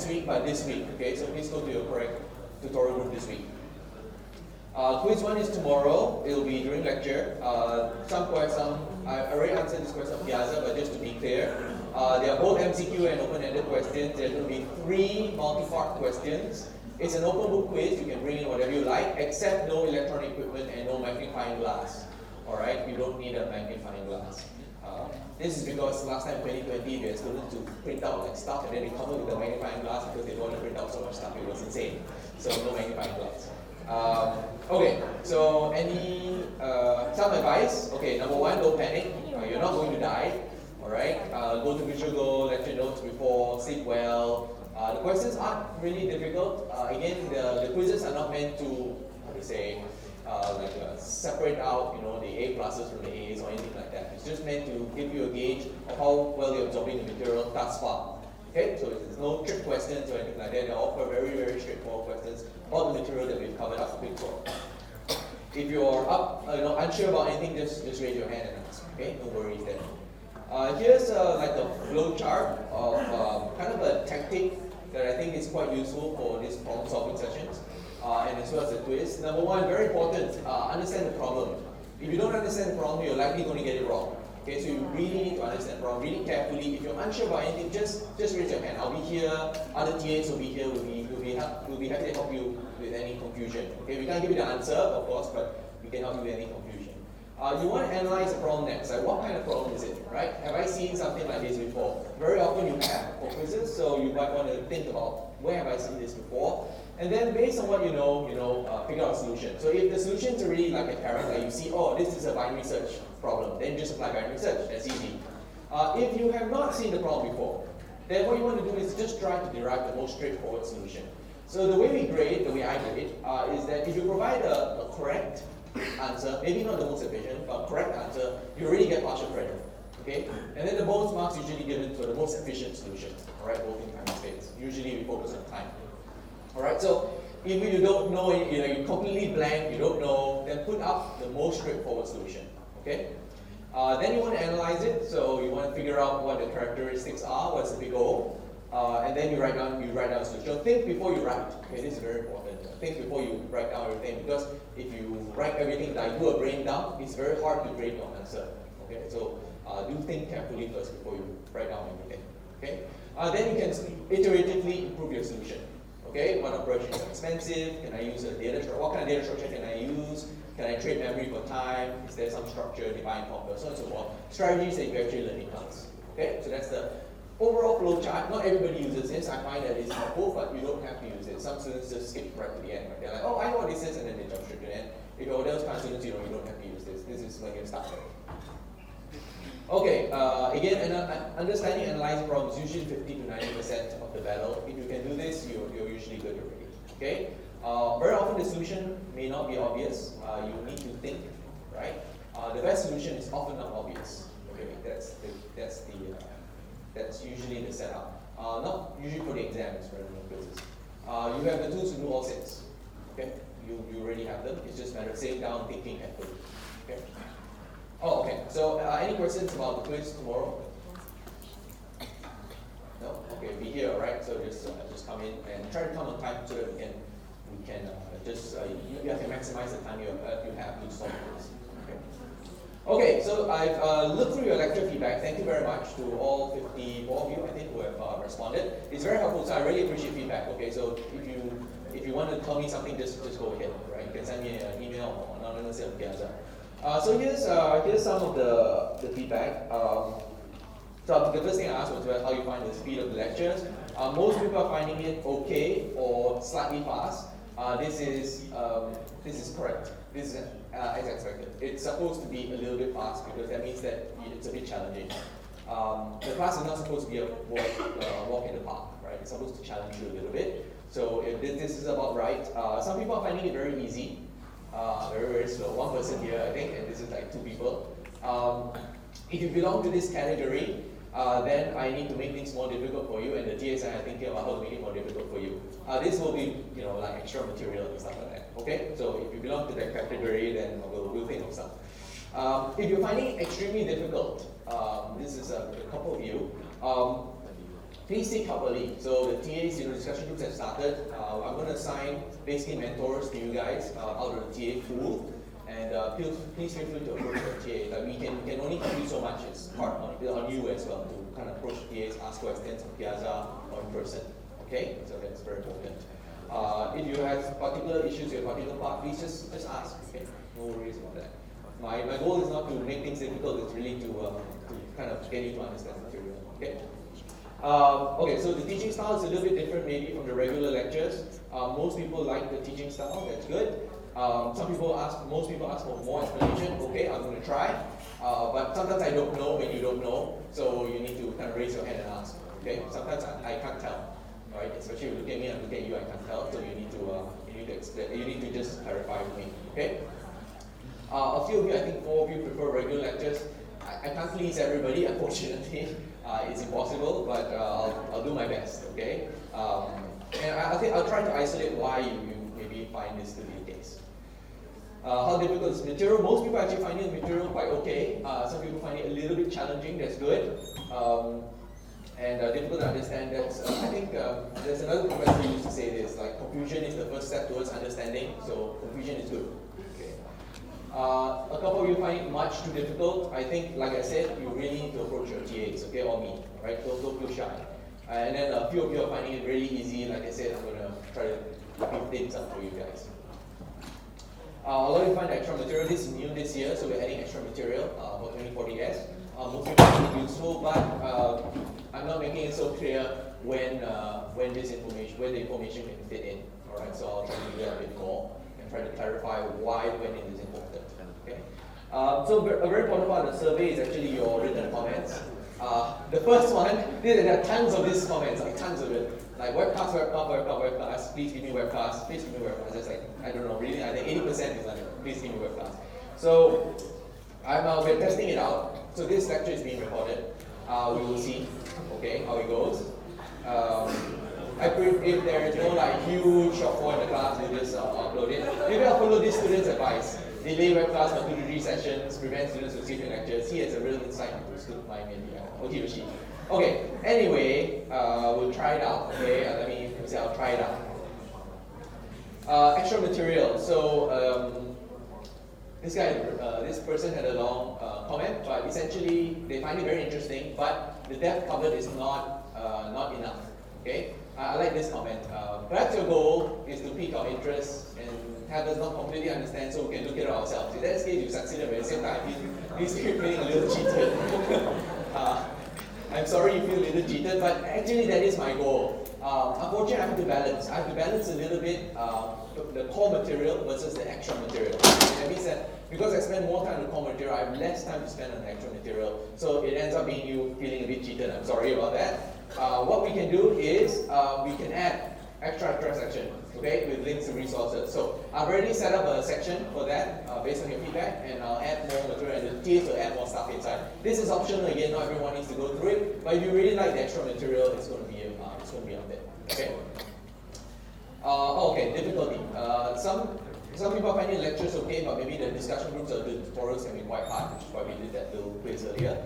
next week, but this week. Okay, so please go to your correct tutorial group this week. Quiz 1 is tomorrow. It will be during lecture. I already answered this question of Piazza, but just to be clear, they are both MCQ and open-ended questions. There will be 3 multi-part questions. It's an open book quiz. You can bring in whatever you like, except no electronic equipment and no magnifying glass. Alright, you don't need a magnifying glass. This is because last time 2020 we had students to print out like stuff and then they cover with a magnifying glass because they don't want to print out so much stuff. It was insane. So no magnifying glass. Okay, so some advice. Okay, number 1, don't panic. You're not going to die. Alright, go to Visual Go, lecture notes before, sleep well. The questions aren't really difficult. Again, the quizzes are not meant to, separate out, the A pluses from the A's or anything like that. It's just meant to give you a gauge of how well you're absorbing the material thus far. Okay, so there's no trick questions or anything like that. They offer very, very straightforward questions about the material that we've covered up before. If you're unsure about anything, just raise your hand and ask. Okay, no worries there. Here's like a flow chart of kind of a tactic that I think is quite useful for these problem-solving sessions, and as well as the quiz. Number 1, very important, understand the problem. If you don't understand the problem, you're likely going to get it wrong. Okay, so you really need to understand the problem really carefully. If you're unsure about anything, just raise your hand. I'll be here, other TAs will be here, we'll be happy to help you with any confusion. Okay, we can't give you the answer, of course, but we can help you with any confusion. You want to analyze the problem next. Like, what kind of problem is it, right? Have I seen something like this before? Very often you have for quizzes, so you might want to think about where have I seen this before? And then based on what you know, figure out a solution. So if the solution is already like apparent, like you see, oh, this is a binary search problem, then just apply binary search. That's easy. If you have not seen the problem before, then what you want to do is just try to derive the most straightforward solution. So the way we grade, the way I grade, is that if you provide a correct answer, maybe not the most efficient, but correct answer, you already get partial credit. Okay? And then the bonus marks usually given for the most efficient solution. Alright, both in time and space. Usually we focus on time. Alright, so if you don't know it, you're completely blank, you don't know, then put up the most straightforward solution. Okay? Then you want to analyze it, so you want to figure out what the characteristics are, what's the big O, and then you write down a solution. Think before you write. Okay, this is very important. Think before you write down everything, because if you write everything, like do a brain dump, it's very hard to grade your answer. Okay, so do think carefully first before you write down everything. Okay, then you can iteratively improve your solution. Okay, what operations are expensive? Can I use a data structure? What kind of data structure can I use? Can I trade memory for time? Is there some structure, define copper, so on and so forth? Strategies that you actually learn in class. Okay, so that's the overall flow chart. Not everybody uses this. I find that it's helpful, but you don't have to use it. Some students just skip right to the end. Right? They're like, oh, I know what this is, and then they jump straight to the end. If you're those kind of students, you don't have to use this. This is when you start. Okay, again, understanding and analyzing problems is usually 50 to 90% of the battle. If you can do this, you're usually good already. Okay? Very often the solution may not be obvious. You need to think, right? The best solution is often not obvious. Okay, that's usually the setup. Not usually for the exams, rather than quizzes. You have the tools to do all 6. Okay, you already have them. It's just a matter of sitting down, thinking carefully. Okay. Oh, okay. So, any questions about the quiz tomorrow? No. Okay. Be here, right? So just come in and try to come on time so that we can you can maximize the time you have to solve the quiz. Okay, so I've looked through your lecture feedback. Thank you very much to all 54 of you, I think, who have responded. It's very helpful, so I really appreciate feedback. Okay, so if you want to tell me something, just go ahead, right? You can send me an email or anonymously on Piazza. So here's some of the feedback. So the first thing I asked was how you find the speed of the lectures. Most people are finding it okay or slightly fast. This is correct. This is as expected. It's supposed to be a little bit fast because that means that it's a bit challenging. The class is not supposed to be a walk in the park, right? It's supposed to challenge you a little bit. So if this is about right. Some people are finding it very easy, very, very slow. One person here, I think, and this is like 2 people. If you belong to this category, then I need to make things more difficult for you, and the TAs are thinking about how to make it more difficult for you. This will be, like extra material and stuff like that. Okay, so if you belong to that category, then we'll think of stuff. If you're finding it extremely difficult, this is a couple of you. please seek help early. So the TAs, discussion groups have started. I'm going to assign basically mentors to you guys out of the TA pool. And please feel free to approach the TA. Like we can only do so much. It's hard on you as well to kind of approach TAs, ask questions on Piazza or in person. Okay, so that's very important. If you have particular issues with a particular part, please just ask. Okay, no worries about that. My goal is not to make things difficult. It's really to kind of get you to understand the material. Okay. Okay, so the teaching style is a little bit different maybe from the regular lectures. Most people like the teaching style. That's good. Most people ask for more explanation. Okay, I'm going to try. But sometimes I don't know when you don't know, so you need to kind of raise your hand and ask. Okay, sometimes I can't tell. Right, especially if you look at me and look at you, I can't tell. So you need to explain. You need to just clarify with me. Okay. A few of you, I think 4 of you prefer regular lectures. I can't please everybody, unfortunately. It's impossible, but I'll do my best. Okay. And I think I'll try to isolate why you maybe find this to be the case. How difficult is material? Most people actually find the material quite okay. Some people find it a little bit challenging. That's good. And difficult to understand. That's I think there's another professor who used to say this, like confusion is the first step towards understanding. So confusion is good. Okay. A couple of you find it much too difficult. I think, like I said, you really need to approach your TAs, okay, or me, right? Don't feel shy. And then a few of you are finding it really easy. Like I said, I'm gonna try to beef things up for you guys. A lot of you find extra material. This is new this year, so we're adding extra material for 2040S. Most people find it useful, but I'm not making it so clear when the information can fit in. All right, so I'll try to do that a bit more and try to clarify why when it is important. Okay. So a very important part of the survey is actually your written comments. The first one, there are tons of these comments, like tons of it. Like webcast, please give me webcast, please give me webcast. Just like, I don't know, really, I think 80% is like, please give me webcast. So we're testing it out. So this lecture is being recorded. We will see, okay, how it goes. If there is no like huge shortfall in the class, we'll just upload it. Maybe I'll follow this student's advice. Delay webcast for 2 to 3 sessions, prevent students from skipping lectures. He has a real insight into student mind, maybe. Okay, Yoshi. Okay, anyway, we'll try it out. Okay, let me say I'll try it out. Extra material. So this person had a long comment, but essentially they find it very interesting. But the depth covered is not enough. Okay, I like this comment. Perhaps your goal is to pique our interest and have us not completely understand, so we can look at it ourselves. In that case, you succeeded, but at the same time, he's feeling a little cheated. I'm sorry you feel a little cheated, but actually that is my goal. Unfortunately, I have to balance. I have to balance a little bit the core material versus the extra material. That means that because I spend more time on the core material, I have less time to spend on the extra material. So it ends up being you feeling a bit cheated. I'm sorry about that. What we can do is we can add extra section, okay, with links to resources. So I've already set up a section for that based on your feedback, and I'll add more material, and the TAs will add more stuff inside. This is optional again; not everyone needs to go through it. But if you really like the extra material, it's going to be up there. Okay. Okay, difficulty. Some people find the lectures okay, but maybe the discussion groups or the tutorials can be quite hard, which is why we did that little quiz earlier.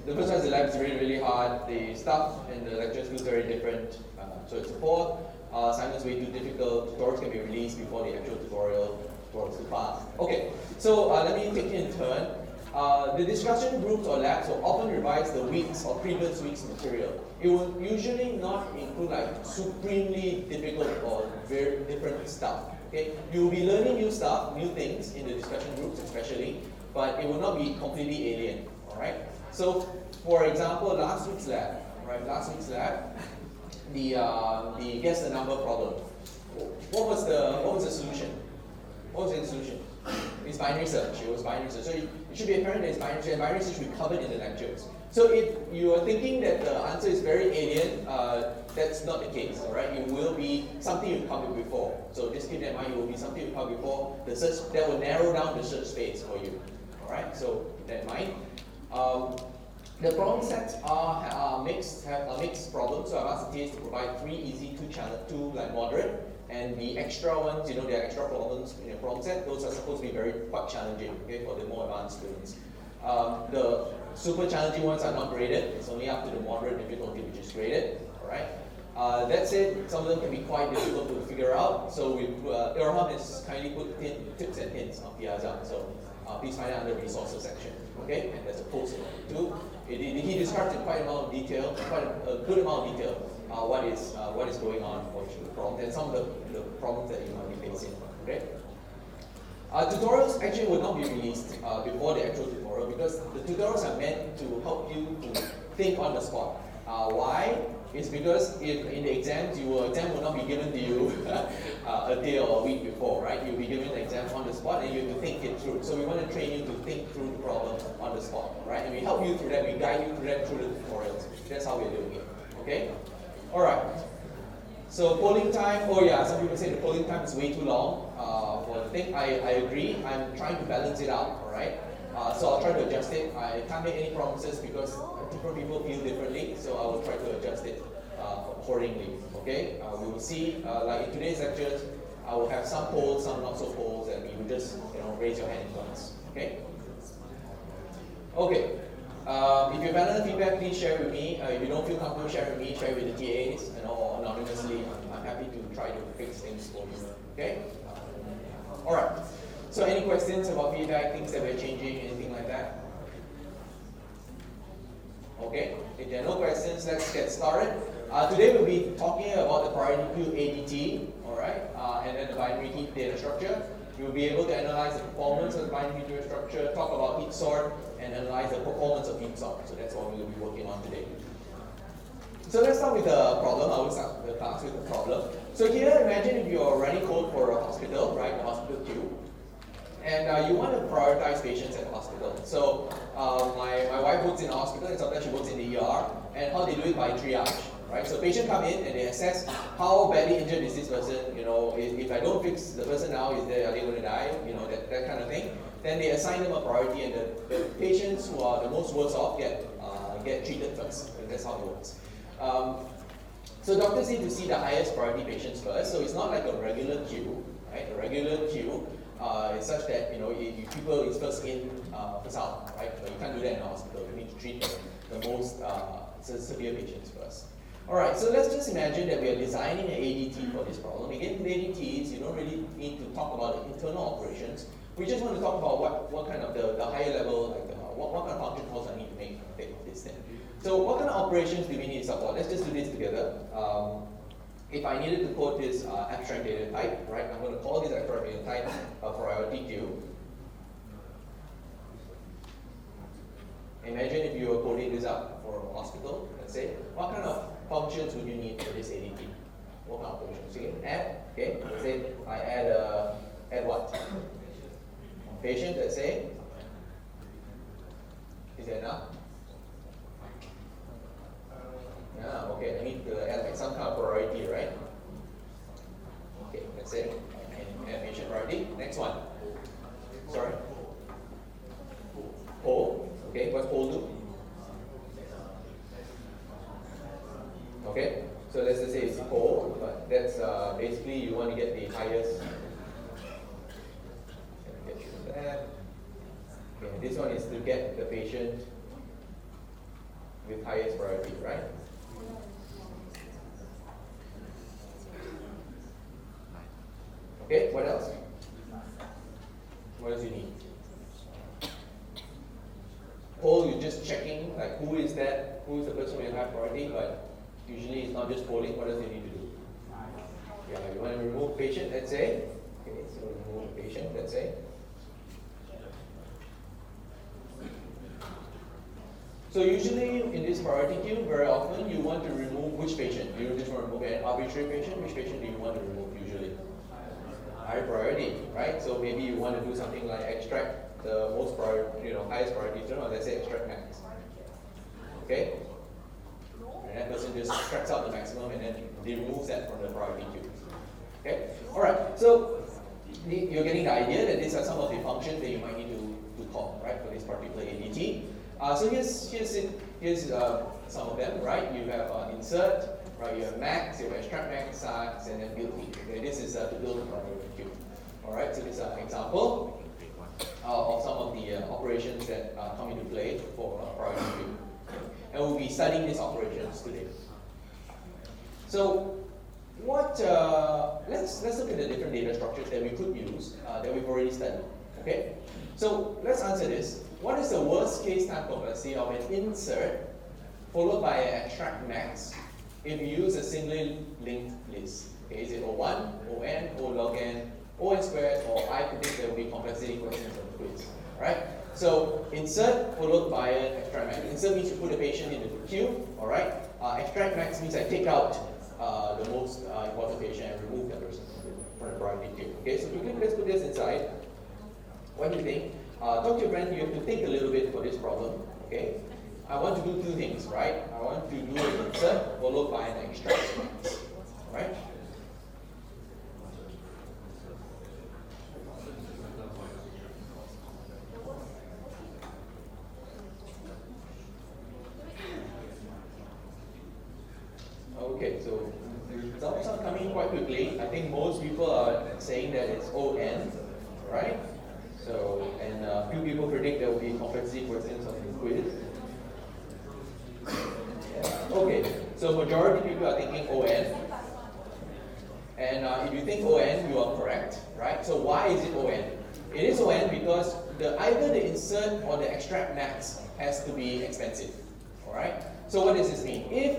The first one is the lab is really, really hard. The stuff and the lectures feels very different. So it's support. Assignments way too difficult. Tutorials can be released before the actual tutorial. Tutorials too fast. Okay, so let me take it in turn. The discussion groups or labs will often revise the week's or previous week's material. It will usually not include like supremely difficult or very different stuff. Okay, you will be learning new stuff, new things in the discussion groups especially, but it will not be completely alien. All right. So, for example, last week's lab, the guess the number problem. What was the solution? What was the solution? It's binary search. It was binary search. So it should be apparent that it's binary search. And binary search will be covered in the lectures. So if you are thinking that the answer is very alien, that's not the case. All right, it will be something you've covered before. So just keep that in mind. It will be something you've covered before. The search that will narrow down the search space for you. All right, so keep that in mind. The problem sets are mixed problems. So I've asked the TAs to provide 3 easy, 2 like moderate, and the extra ones, there are extra problems in your problem set. Those are supposed to be quite challenging, okay, for the more advanced students. The super challenging ones are not graded. It's only up to the moderate difficulty, which is graded. All right. That said, some of them can be quite difficult to figure out. So Irham has kindly put tips and hints on Piazza. So please find it under the resources section. Okay, and there's a post about it too. He describes in quite a good amount of detail what is going on for each of the problems and some of the problems that you might be facing. Okay. Tutorials actually will not be released before the actual tutorial because the tutorials are meant to help you to think on the spot. Why? It's because if in the exams, your exam will not be given to you a day or a week before, right? You'll be given the exam on the spot and you have to think it through. So we want to train you to think through the problem on the spot, right? And we help you through that, we guide you through that through the tutorials. That's how we're doing it, okay? All right. So polling time, oh yeah, some people say the polling time is way too long for the thing. I agree, I'm trying to balance it out, all right? So I'll try to adjust it. I can't make any promises because different people feel differently, so I will try to adjust it accordingly. Okay? We will see, like in today's lectures, I will have some polls, some not so polls, and you will just raise your hand in class. Okay? Okay. If you have another feedback, please share with me. If you don't feel comfortable sharing with me, share with the TAs, or anonymously. I'm happy to try to fix things for you. Okay? All right. So any questions about feedback, things that we're changing, anything like that? Okay, if there are no questions, let's get started. Today we'll be talking about the priority queue ADT, all right, and then the binary heap data structure. You'll be able to analyze the performance of the binary heap data structure, talk about heap sort, and analyze the performance of heap sort. So that's what we'll be working on today. So let's start with the problem. I will start the class with the problem. So here, imagine if you're running code for a hospital, right, the hospital queue. And you want to prioritize patients at the hospital. So my wife works in the hospital, and sometimes she works in the ER. And how they do it by triage, right? So patients come in and they assess how badly injured is this person. If I don't fix the person now, are they going to die? That kind of thing. Then they assign them a priority, and the patients who are the most worse off get treated first. And that's how it works. So doctors need to see the highest priority patients first. So it's not like a regular queue, right? A regular queue. It's such that if people is first in, first out, right? But you can't do that in a hospital. You need to treat the most severe patients first. All right, so let's just imagine that we are designing an ADT for this problem. Again, with ADTs, you don't really need to talk about the internal operations. We just want to talk about what kind of the higher level, like what kind of function calls I need to make of this thing. So what kind of operations do we need to support? Let's just do this together. If I needed to code this abstract data type, right, I'm going to call this abstract data type a priority queue. Imagine if you were coding this up for a hospital, let's say, what kind of functions would you need for this ADT? What kind of functions? So you can add, okay, let's say I add what? Patient, let's say. Is that enough? Yeah, okay, I need to add like some kind of priority, right? Okay, let's say add patient priority. Next one. Sorry. Poll. Okay, what's poll do? Okay, so let's just say it's poll, but that's basically you want to get the highest. Get you that. Okay, this one is to get the patient with highest priority, right? Okay, what else? What else you need? Poll, you're just checking, like who is that, who is the person with high priority, but usually it's not just polling, what else you need to do? Yeah, you want to remove patient, let's say. Okay, so remove patient, let's say. So usually in this priority queue, very often you want to remove which patient? You just want to remove an arbitrary patient. Which patient do you want to remove usually? High priority, right? So maybe you want to do something like extract the most priority, highest priority, or let's say extract max. Okay? And that person just extracts out the maximum and then removes that from the priority queue. Okay? Alright, so you're getting the idea that these are some of the functions that you might need to call, right, for this particular ADT. So here's some of them, right? You have insert, right? You have max, you have extract max, and then build heap. Okay, this is to build a priority queue. All right, so this is an example. of some of the operations that come into play for priority queue. And we'll be studying these operations today. So, let's look at the different data structures that we could use that we've already studied. Okay? So let's answer this. What is the worst case time complexity of an insert followed by an extract max if you use a singly linked list? Okay, is it O1, ON, O log n, ON squared, or I predict there will be complexity questions on the quiz. Alright? So insert followed by an extract max. Insert means you put a patient into the queue. Alright? Extract max means I take out the most important patient and remove that person from the priority queue. Okay, so quickly let's put this inside. What do you think? Talk to your friend, you have to think a little bit for this problem. Okay? I want to do two things, right? I want to do an insert followed by an extract max. Alright? Okay, so results are coming quite quickly. I think most people are saying that it's ON, right? So, and a few people predict there will be complexity questions on the quiz. Yeah. Okay, so majority of people are thinking ON. And if you think ON, you are correct, right? So why is it ON? It is ON because either the insert or the extract max has to be expensive, all right? So what does this mean? If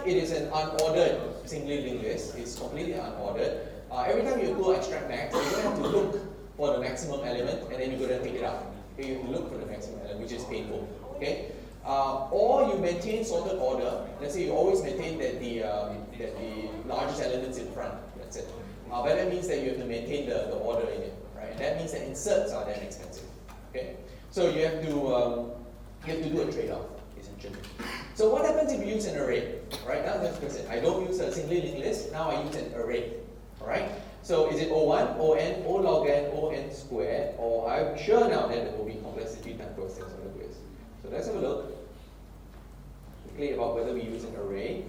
it is an unordered singly linked list, it's completely unordered, every time you go extract max, you're going to have to look for the maximum element and then you're going to take it out. Okay, you have to look for the maximum element, which is painful. Okay? Or you maintain sorted order. Let's say you always maintain that the largest element's in front. That's it. But that means that you have to maintain the order in it, right? And that means that inserts are then expensive. Okay? So you have to do a trade-off. So what happens if you use an array? Right now, that's the question. I don't use a singly linked list. Now I use an array. All right. So is it O1, ON, O log n, ON squared, or I'm sure now that there will be complexity time questions on the quiz. So let's have a look quickly about whether we use an array.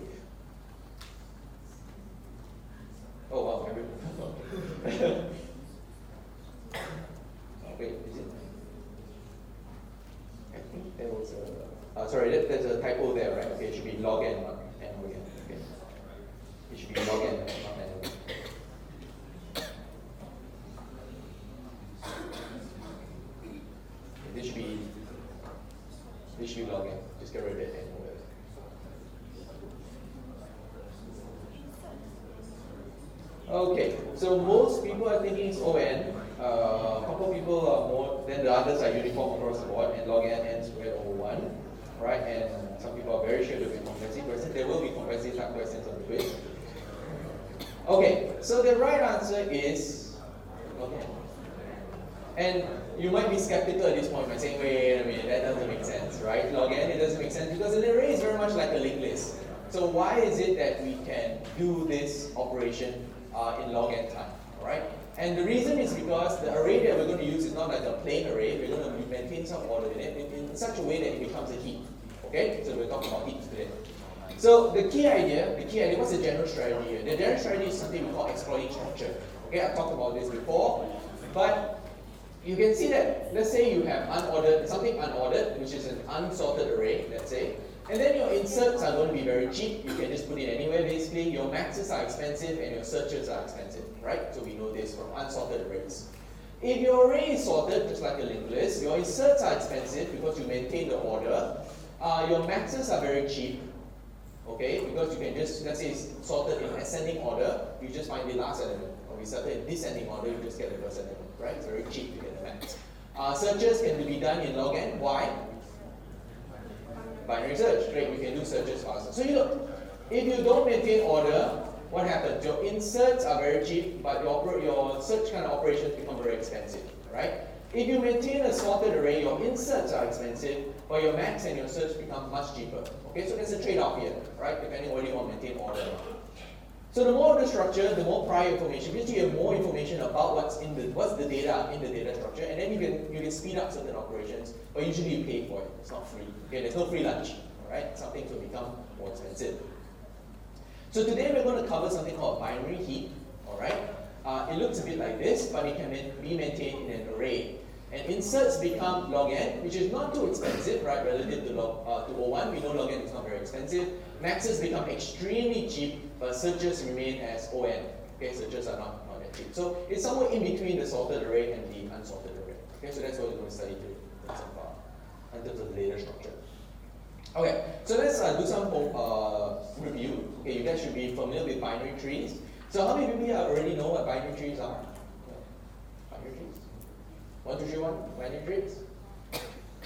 Oh wow, everyone. Wait, is it? I think there was a. Sorry, there's a typo there, right? Okay, it should be log n, not n again. Okay. It should be log n, not n again. This should be log n. Just get rid of it and whatever. Okay, so most people are thinking it's ON. A couple of people are more, then the others are uniform across the board, and log n squared over 1. Right, and some people are very sure there will be complexity questions. There will be complexity type questions on the quiz. Okay, so the right answer is log n. And you might be skeptical at this point by saying, wait a minute, that doesn't make sense, right? Log n, it doesn't make sense because an array is very much like a linked list. So why is it that we can do this operation in log n time, right? And the reason is because the array that we're going to use is not like a plain array. We're going to maintain some order in it in such a way that it becomes a heap. Okay, so we're talking about heaps today. So the key idea, what's the general strategy here? The general strategy is something we call exploiting structure. Okay, I've talked about this before, but you can see that, let's say you have something unordered, which is an unsorted array, let's say, and then your inserts are going to be very cheap. You can just put it anywhere, basically. Your maxes are expensive and your searches are expensive, right? So we know this from unsorted arrays. If your array is sorted, just like a linked list, your inserts are expensive because you maintain the order. Your maxes are very cheap, okay? Because you can just, let's say it's sorted in ascending order, you just find the last element. Or we sorted in descending order, you just get the first element, right? It's very cheap to get the max. Searches can be done in log n. Why? Binary search, right? We can do searches faster. So you look, if you don't maintain order, what happens? Your inserts are very cheap, but your search kind of operations become very expensive, right? If you maintain a sorted array, your inserts are expensive, but your max and your search become much cheaper. Okay, so there's a trade-off here, right? Depending on whether you want to maintain order. So the more of the structure, the more prior information. Because you have more information about what's the data in the data structure, and then you can speed up certain operations, but usually you pay for it. It's not free. Okay, there's no free lunch. Alright? Some things will become more expensive. So today we're going to cover something called binary heap. Alright? It looks a bit like this, but it can be maintained in an array. and inserts become log n, which is not too expensive, right, relative to O1. We know log n is not very expensive. Maxes become extremely cheap, but searches remain as On. Okay, searches are not that cheap. So it's somewhere in between the sorted array and the unsorted array. Okay, so that's what we're going to study today in terms of the data structure. Okay, so let's do some review. Okay, you guys should be familiar with binary trees. So how many people here already know what binary trees are? Binary trees? 1, 2, 3, 1, binary trees?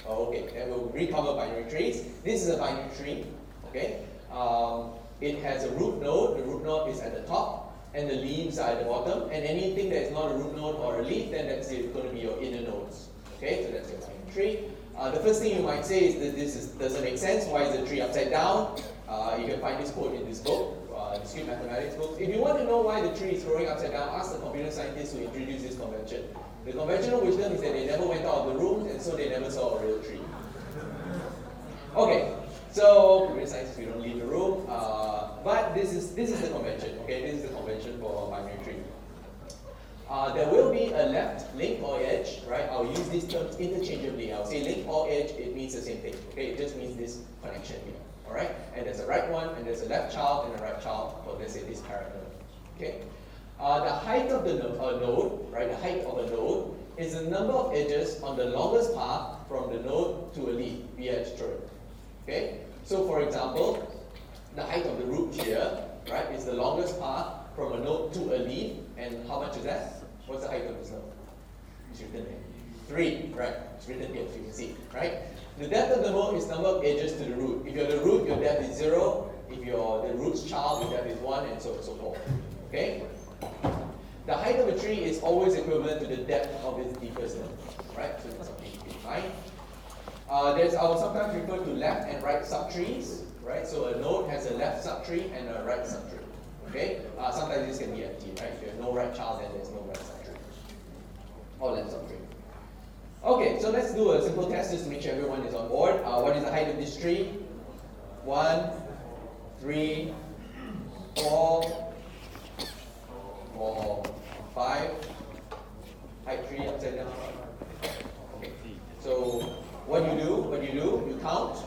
Okay, then we'll recover binary trees. This is a binary tree. Okay, it has a root node. The root node is at the top, and the leaves are at the bottom. And anything that is not a root node or a leaf, then that's going to be your inner nodes. Okay, so that's your binary tree. The first thing you might say is that this doesn't make sense. Why is the tree upside down? You can find this quote in this book, discrete mathematics book. If you want to know why the tree is growing upside down, ask the computer scientists who introduced this convention. The conventional wisdom is that they never went out of the room, and so they never saw a real tree. Okay, so computer scientists, we don't leave the room, but this is the convention. Okay, this is the convention for a binary tree. There will be a left link or edge, right? I'll use these terms interchangeably. I'll say link or edge, it means the same thing. Okay, it just means this connection here. All right, and there's a right one, and there's a left child, and a right child for, let's say, this parent node. Okay, the height of the node, right? The height of a node is the number of edges on the longest path from the node to a leaf via edge theorem. Okay, so for example, the height of the root here, right, is the longest path from a node to a leaf, and how much is that? What's the height of this node? It's written here. 3, right? It's written here, so you can see, right? The depth of the node is number of edges to the root. If you're the root, your depth is 0. If you're the root's child, your depth is 1, and so on and so forth. Okay? The height of a tree is always equivalent to the depth of its deepest node, right? So that's something to keep in mind. I will sometimes refer to left and right subtrees, right? So a node has a left subtree and a right subtree. Okay? Sometimes this can be empty, right? If you have no right child, then there's no right subtree. Or left subtree. Okay, so let's do a simple test just to make sure everyone is on board. What is the height of this tree? 1, 3, 4, 5. Height tree upside down. Okay. So what do? You count.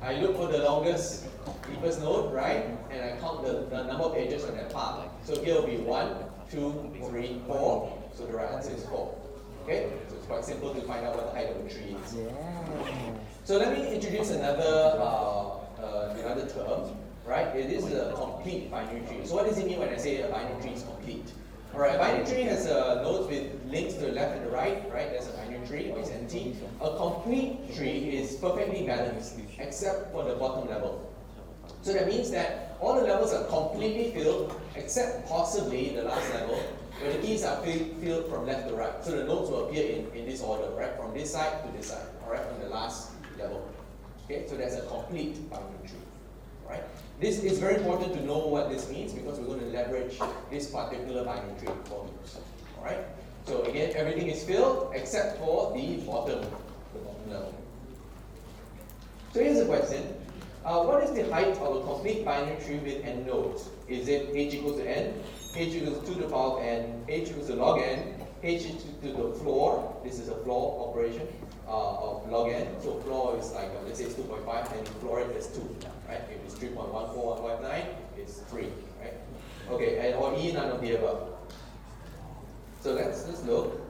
I look for the longest, deepest node, right? And I count the number of edges on that path. So here will be 1, 2, 3, 4. So the right answer is 4. Okay? So it's quite simple to find out what the height of a tree is. So let me introduce another term, right? It is a complete binary tree. So what does it mean when I say a binary tree is complete? Alright, a binary tree has nodes with links to the left and the right, right? That's a binary tree, or it's empty. A complete tree is perfectly balanced, except for the bottom level. So that means that all the levels are completely filled, except possibly the last level, where the keys are filled from left to right. So the nodes will appear in this order, right? From this side to this side, alright? From the last level. Okay, so that's a complete binary tree, right? This is very important to know what this means because we're going to leverage this particular binary tree for use. Alright? So again, everything is filled except for the bottom level. So here's the question. What is the height of a complete binary tree with n nodes? Is it h equals to n, h equals to 2 to the power of n, h equals to log n, h equals to the floor? This is a floor operation of log n. So floor is like, let's say it's 2.5, and floor it is 2. Right? If it's 3.14159, it's 3, right? Okay, and or E, none of the above. So let's look.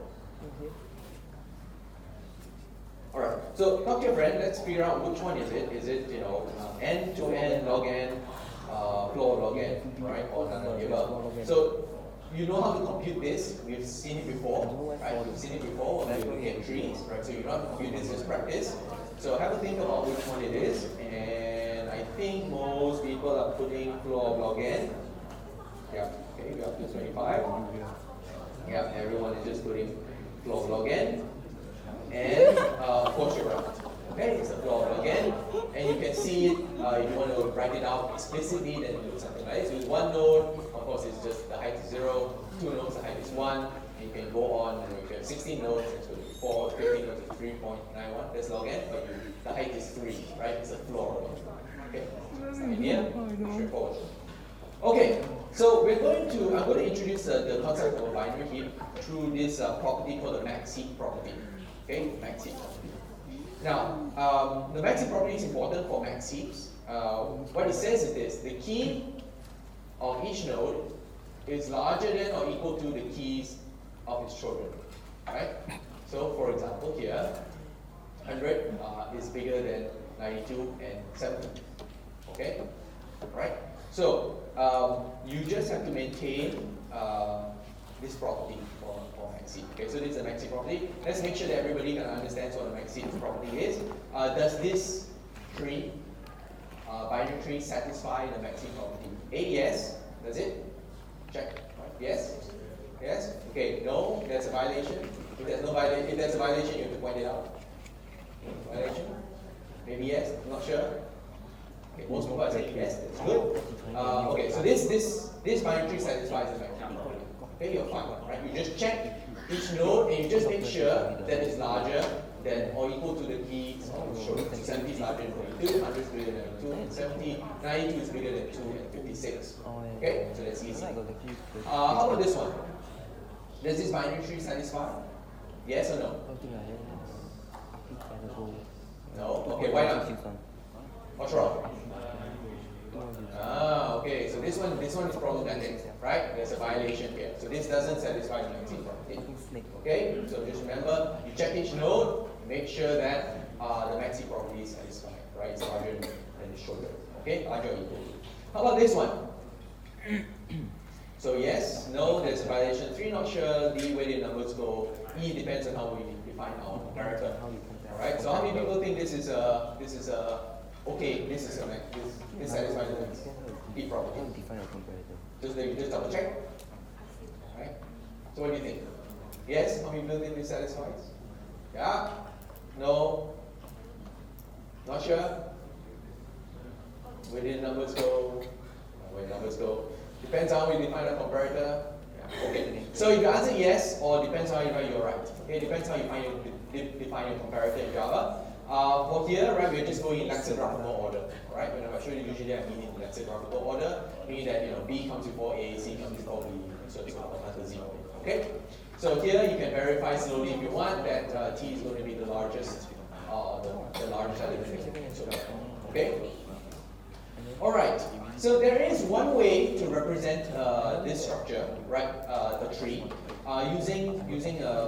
Alright, so talk to your friend, let's figure out which one is it. Is it, n to n, log n, floor log n, right? Or none of the above. So you know how to compute this. We've seen it before, right? We've seen it before when we look at trees, right? So you know how to compute this as practice. So have a think about which one it is, and I think most people are putting floor of log n. Yeah, okay, we have to 25. Yeah, everyone is just putting floor of log n. And of course you're right. Okay, it's a floor of log n. And you can see it, if you want to write it out explicitly, then you do something like this. With one node, of course it's just the height is 0. 2 nodes, the height is 1. And you can go on, and if you have 16 nodes, it's going to be 4. 15 nodes is 3.91. That's log n, but the height is 3, right? It's a floor. Okay, that's the idea. Straightforward. Okay, so I'm going to introduce the concept of a binary heap through this property called the max heap property. Okay, max heap. Now, the max heap property is important for max heaps. What it says is this: the key of each node is larger than or equal to the keys of its children. Right? So, for example, here, 100 is bigger than 92 and 70. Okay? Right? So, you just have to maintain this property for max heap. Okay, so this is a max heap property. Let's make sure that everybody can understand what a max heap property is. Does this tree, binary tree, satisfy the max heap property? A, yes. Does it? Check. Right. Yes? Yes? Okay, no, there's a violation. If there's no violation, if there's a violation, you have to point it out. Violation? Maybe yes, I'm not sure. Okay, most people are saying yes, that's good. Okay, so this binary tree satisfies the max heap property. Okay, you're fine, right? You just check each node and you just make sure that it's larger than or equal to the keys of the children. So 70 is larger than 42, 100 is bigger than 2, and 70, 92 is bigger than 2, and 56. Okay, so that's easy. How about this one? Does this binary tree satisfy? Yes or no? No? Okay, why not? What's wrong? Okay, so this one is problematic, right? There's a violation here. So this doesn't satisfy the max heap property. Okay, so just remember, you check each node, make sure that the max heap property is satisfied, right? It's larger than the shoulder. Okay, larger or equal. How about this one? So yes, no, there's a violation. 3, not sure. D, where the numbers go. E depends on how we define our comparator. Alright, so how many people think this is okay, this satisfies the max heap property? Just double check. Alright. So what do you think? Yes? How many people think this satisfies? Yeah? No? Not sure? Where did the numbers go? Where the numbers go? Depends on how we define a comparator. Yeah. Okay. So if you answer yes, or depends on how you define, you're right. Okay, depends how you define your comparator in Java. For here, right, we're just going in lexicographical order. Alright, when I show you, usually I mean in lexicographical order, meaning that B comes before A, C comes before B, and so on until Z. Okay? So here you can verify slowly if you want that T is going to be the largest, the largest element. So, okay? Alright, so there is one way to represent this structure, right, the tree, using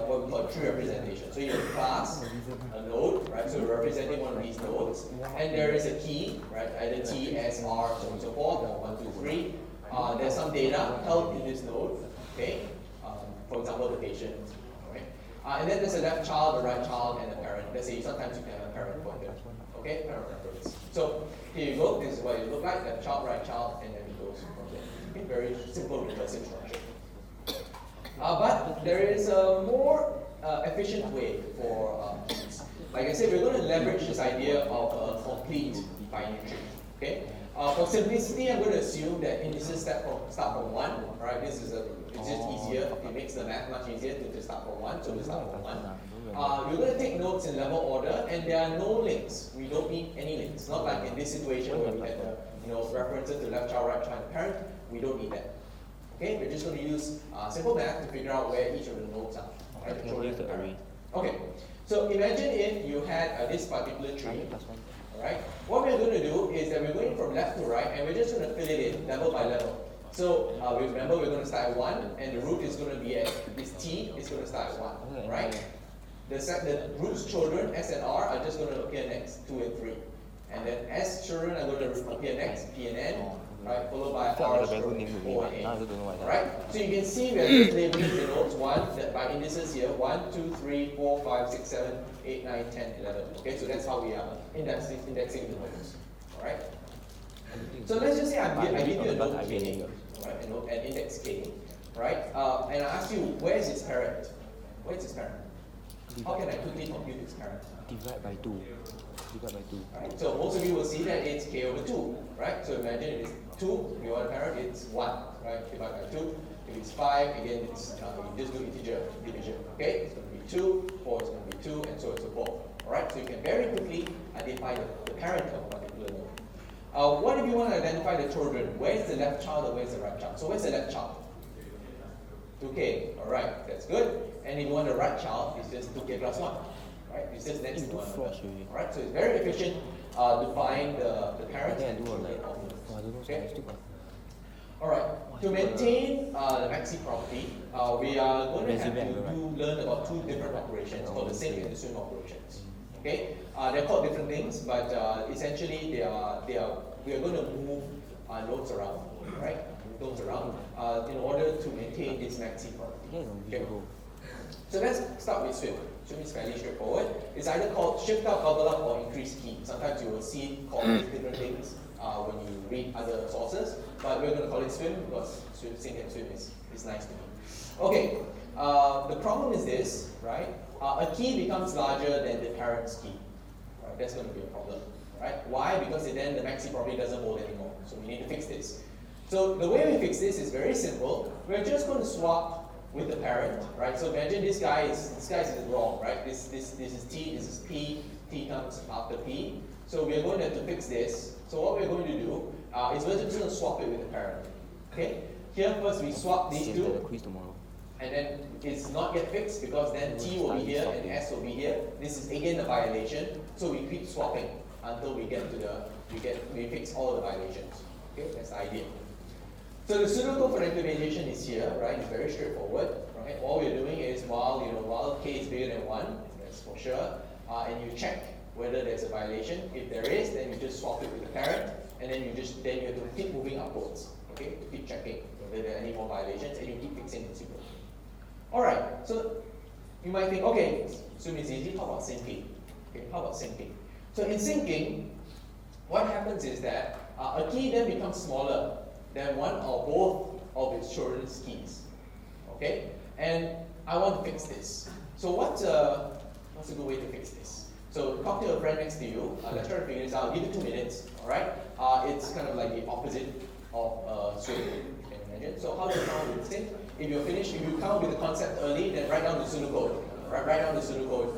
what we call tree representation. So you have a class, a node, right, so we're representing one of these nodes, and there is a key, right, either T, S, R, so on and so forth, 1, 2, 3. There's some data held in this node, okay, for example, the patient, right, and then there's a left child, a right child, and a parent. Let's say sometimes you can have a parent pointer, okay, parent reference. So here you go, this is what it looks like, left child, right child, and then it goes from there. Okay, very simple recursive structure. But there is a more efficient way for keys. Like I said, we're going to leverage this idea of a complete binary tree. Okay? For simplicity, I'm going to assume that indices start from 1. Right? It's just easier. It makes the math much easier to just start from 1. So we start from 1. You're going to take nodes in level order, and there are no links. We don't need any links. Not like in this situation where we had references to left child, right child, and parent. We don't need that. Okay, we're just going to use simple math to figure out where each of the nodes are. Right? Okay, so imagine if you had this particular tree. Alright, what we're going to do is that we're going from left to right, and we're just going to fill it in level by level. So remember, we're going to start at 1, and the root is going to be at this T is going to start at 1. Right? The root's children, S and R, are just going to appear next, 2 and 3. And then S children are going to appear next, P and N. Right, followed by R, children, O and A. Right? So you can see we're just labeling the nodes by indices here, 1, 2, 3, 4, 5, 6, 7, 8, 9, 10, 11. Okay, so that's how we are indexing the nodes. Alright? So let's just say I give you a node K, right, an index K, right? And I ask you, where is its parent? Where is its parent? How can I quickly compute its parent? Divide by 2. Right, so most of you will see that it's K over 2, right? So imagine it is 2, if you want a parent, it's 1, right? Divide by 2. If it's 5, again, it's you just do integer division, okay? It's going to be 2, 4 is going to be 2, and so on and so forth. Alright, so you can very quickly identify the parent of a particular node. What if you want to identify the children? Where's the left child or where's the right child? So where's the left child? 2K, alright, that's good. And if you want the right child, it's just 2K plus 1. right? It's just next to one another. Alright, so it's very efficient to find the parents and children of those. Okay? Alright, to maintain the maxi property, we are going to have to learn about two different operations called the sink and the swim operations. Okay, they're called different things, but essentially we are going to move nodes around, right? Nodes around in order to maintain this maxi property. Okay. So let's start with swim. Swim is fairly straightforward. It's either called shift up, bubble up, or increase key. Sometimes you will see it called different things when you read other sources, but we're going to call it swim because sink and swim is nice to me. Okay, the problem is this, right? A key becomes larger than the parent's key. Right? That's going to be a problem. Right? Why? Because then the maxi property doesn't hold anymore. So we need to fix this. So the way we fix this is very simple. We're just going to swap with the parent, right? So imagine this guy is wrong, right? This is T, this is P, T comes after P. So we're going to have to fix this. So what we're going to do is we're just going to swap it with the parent. Okay? Here first we swap these two. And then it's not yet fixed because then T will be here and S will be here. This is again a violation. So we keep swapping until we get to we fix all the violations. Okay, that's the idea. So the pseudocode for implementation is here, right? It's very straightforward. Right? All we're doing is while K is bigger than 1, that's for sure, and you check whether there's a violation. If there is, then you just swap it with the parent, and then you have to keep moving upwards. Okay, to keep checking whether there are any more violations, and you keep fixing the sequence. Alright, so you might think, okay, swim is easy, how about syncing? Okay, how about syncing? So in syncing, what happens is that a key then becomes smaller than one or both of its children's keys. Okay? And I want to fix this. So what's a good way to fix this? So talk to a friend next to you, let's try to figure this out. I'll give you 2 minutes, alright? It's kind of like the opposite of swim, you can imagine. So how do you count with sync? If you're finished, if you count with the concept early, then write down the pseudocode. Right? Write down the pseudocode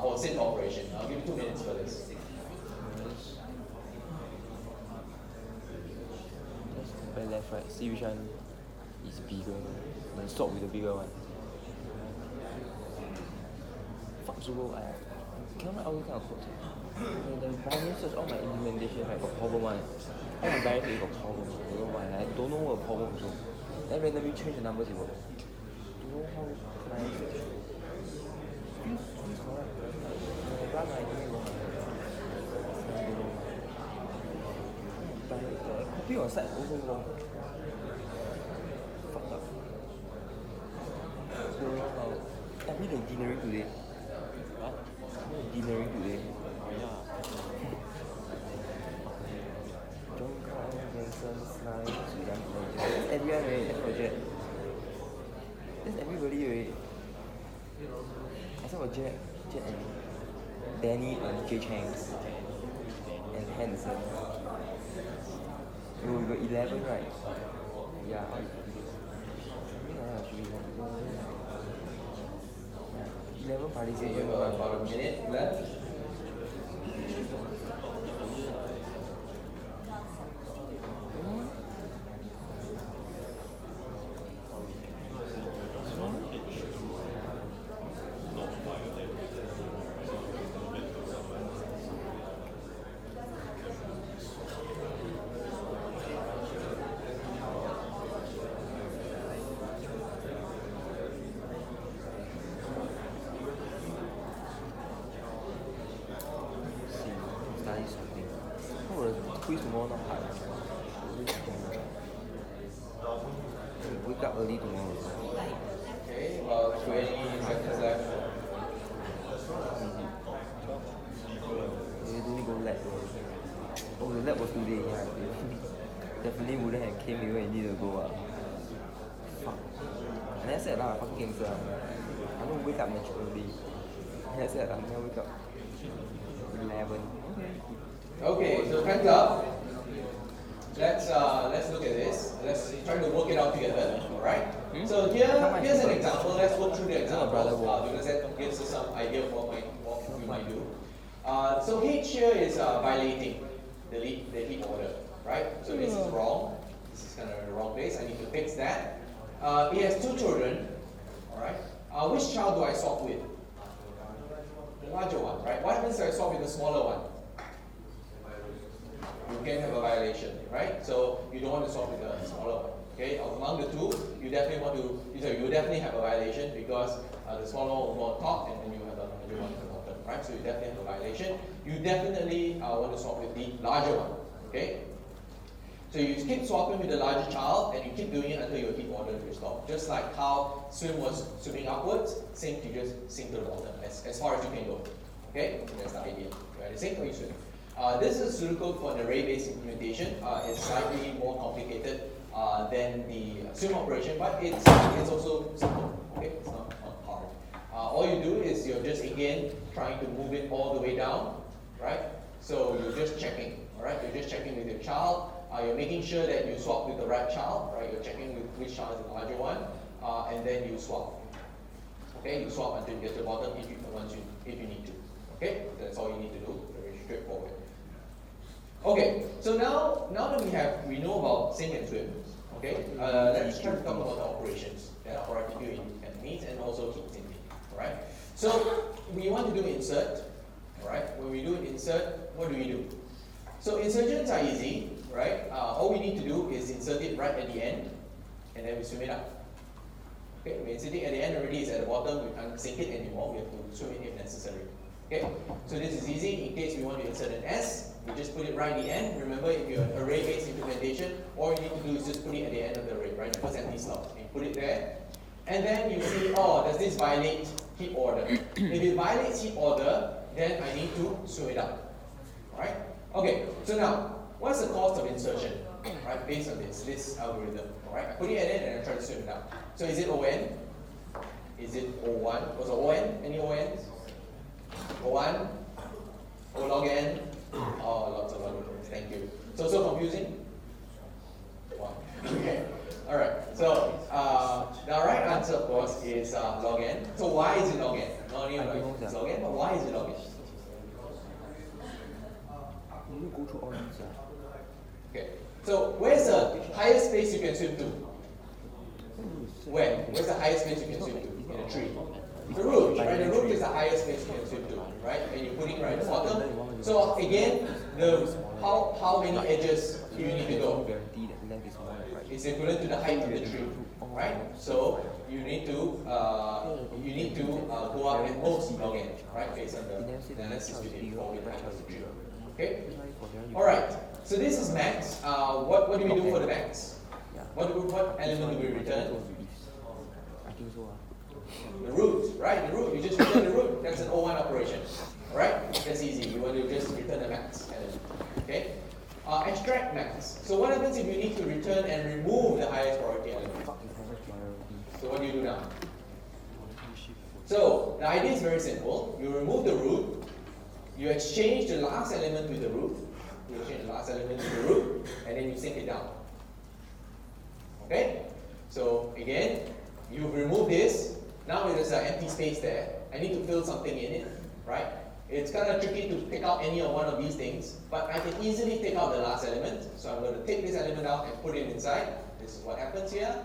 for sync operation. I'll give you 2 minutes for this. Just compare left, right. See which one is bigger. Then swap with the bigger one. Fuck Zulu, I cannot write all these kind of codes. The binary search, all my implementation, I got problem one. All my binary got problem. I don't know why. I don't know what the problem is. Then randomly change the numbers, it will. Don't know how I fix it. Feels correct. Run my game wrong. But the copy on site also wrong. Fucked up. So I need engineering today. What? I need engineering today. Yeah. John Carl, Vincent, Sly, Sudan project. That's everyone, right? That project. That's everybody, right? Except for Jet and Danny and Jay Chang and Hanson. Oh, we got 11, right? Yeah. Should be 11 participants. About a minute left. Quiz tomorrow not hard. Wake up early tomorrow. Okay, about 20 seconds left. We didn't go lab. Oh, the lab was today. Yeah, definitely wouldn't have came even you need to go up. Fuck. And I said, fucking gangster. I'm gonna wake up naturally. And I said, I'm gonna wake up 11. Okay, so hands up. Let's look at this. Let's try to work it out together. All right. So here's an example. Let's work through the example because that gives us some idea of what we might do. So H here is violating the heap order, right? So this is wrong. This is kind of in the wrong place. I need to fix that. He has 2 children. All right. Which child do I swap with? the larger one, right? What happens if I swap with the smaller one? You can have a violation, right? So you don't want to swap with the smaller one. Okay, among the two, you definitely have a violation because the smaller one will go on top and then you have the larger one at the bottom, right? So you definitely have a violation. You definitely want to swap with the larger one. Okay. So you keep swapping with the larger child and you keep doing it until your heat order is restored. Just like how swim was swimming upwards, sink, you just sink to the bottom as far as you can go. Okay, so that's the idea. You either sink or you swim. This is a pseudocode for an array-based implementation. It's slightly more complicated than the swim operation, but it's also simple. Okay, it's not hard. All you do is you're just again trying to move it all the way down, right? So you're just checking, all right? You're just checking with your child. You're making sure that you swap with the right child, right? You're checking with which child is the larger one, and then you swap. Okay, you swap until you get to the bottom if you need to. Okay, that's all you need to do. Very straightforward. Okay, so now that we know about sink and swim. Okay, let's try to talk about the operations that are executed in Cantonese and also heat sinking. All right. So we want to do insert. All right. When we do an insert, what do? So insertions are easy, right? All we need to do is insert it right at the end, and then we swim it up. Okay, we insert it at the end already, it's at the bottom, we can't sink it anymore, we have to swim it if necessary. Okay, so this is easy. In case we want to insert an S, we just put it right at the end. Remember, if you're an array-based implementation, all you need to do is just put it at the end of the array, right? The first empty slot. You put it there, and then you see, oh, does this violate heap order? If it violates heap order, then I need to swim it up. Alright? Okay, so now, what's the cost of insertion? Right, based on this algorithm. Alright, I put it at the end and I try to swim it up. So is it ON? Is it O1? Was it ON? Any ONs? O1? O log N? Oh, lots of algorithms. Thank you. So confusing? One. Okay. Alright. So the right answer, of course, is log N. So why is it log N? Not only it's log N, but why is it log N? You go through all these. Okay. So where's the highest place you can swim to? Where? Where's the highest place you can swim to? In a tree. The root, right? The root is the highest place you can swim to, right? And you're putting right at the bottom. So again, how many edges do you need to go? It's equivalent to the height of the tree, right? So you need to go up at most log N, right? Based on the analysis we did for the height of the tree. Okay. All right. So this is max. What do we do for the max? What element do we return? The root, right? The root. You just return the root. That's an O1 operation. All right? That's easy. You want to just return the max element. Okay. Extract max. So what happens if you need to return and remove the highest priority element? So what do you do now? So the idea is very simple. You remove the root. You exchange the last element with the root. You exchange the last element with the root, and then you sink it down. Okay? So again, you've removed this. Now there's an empty space there. I need to fill something in it, right? It's kind of tricky to pick out any of one of these things, but I can easily take out the last element. So I'm going to take this element out and put it inside. This is what happens here,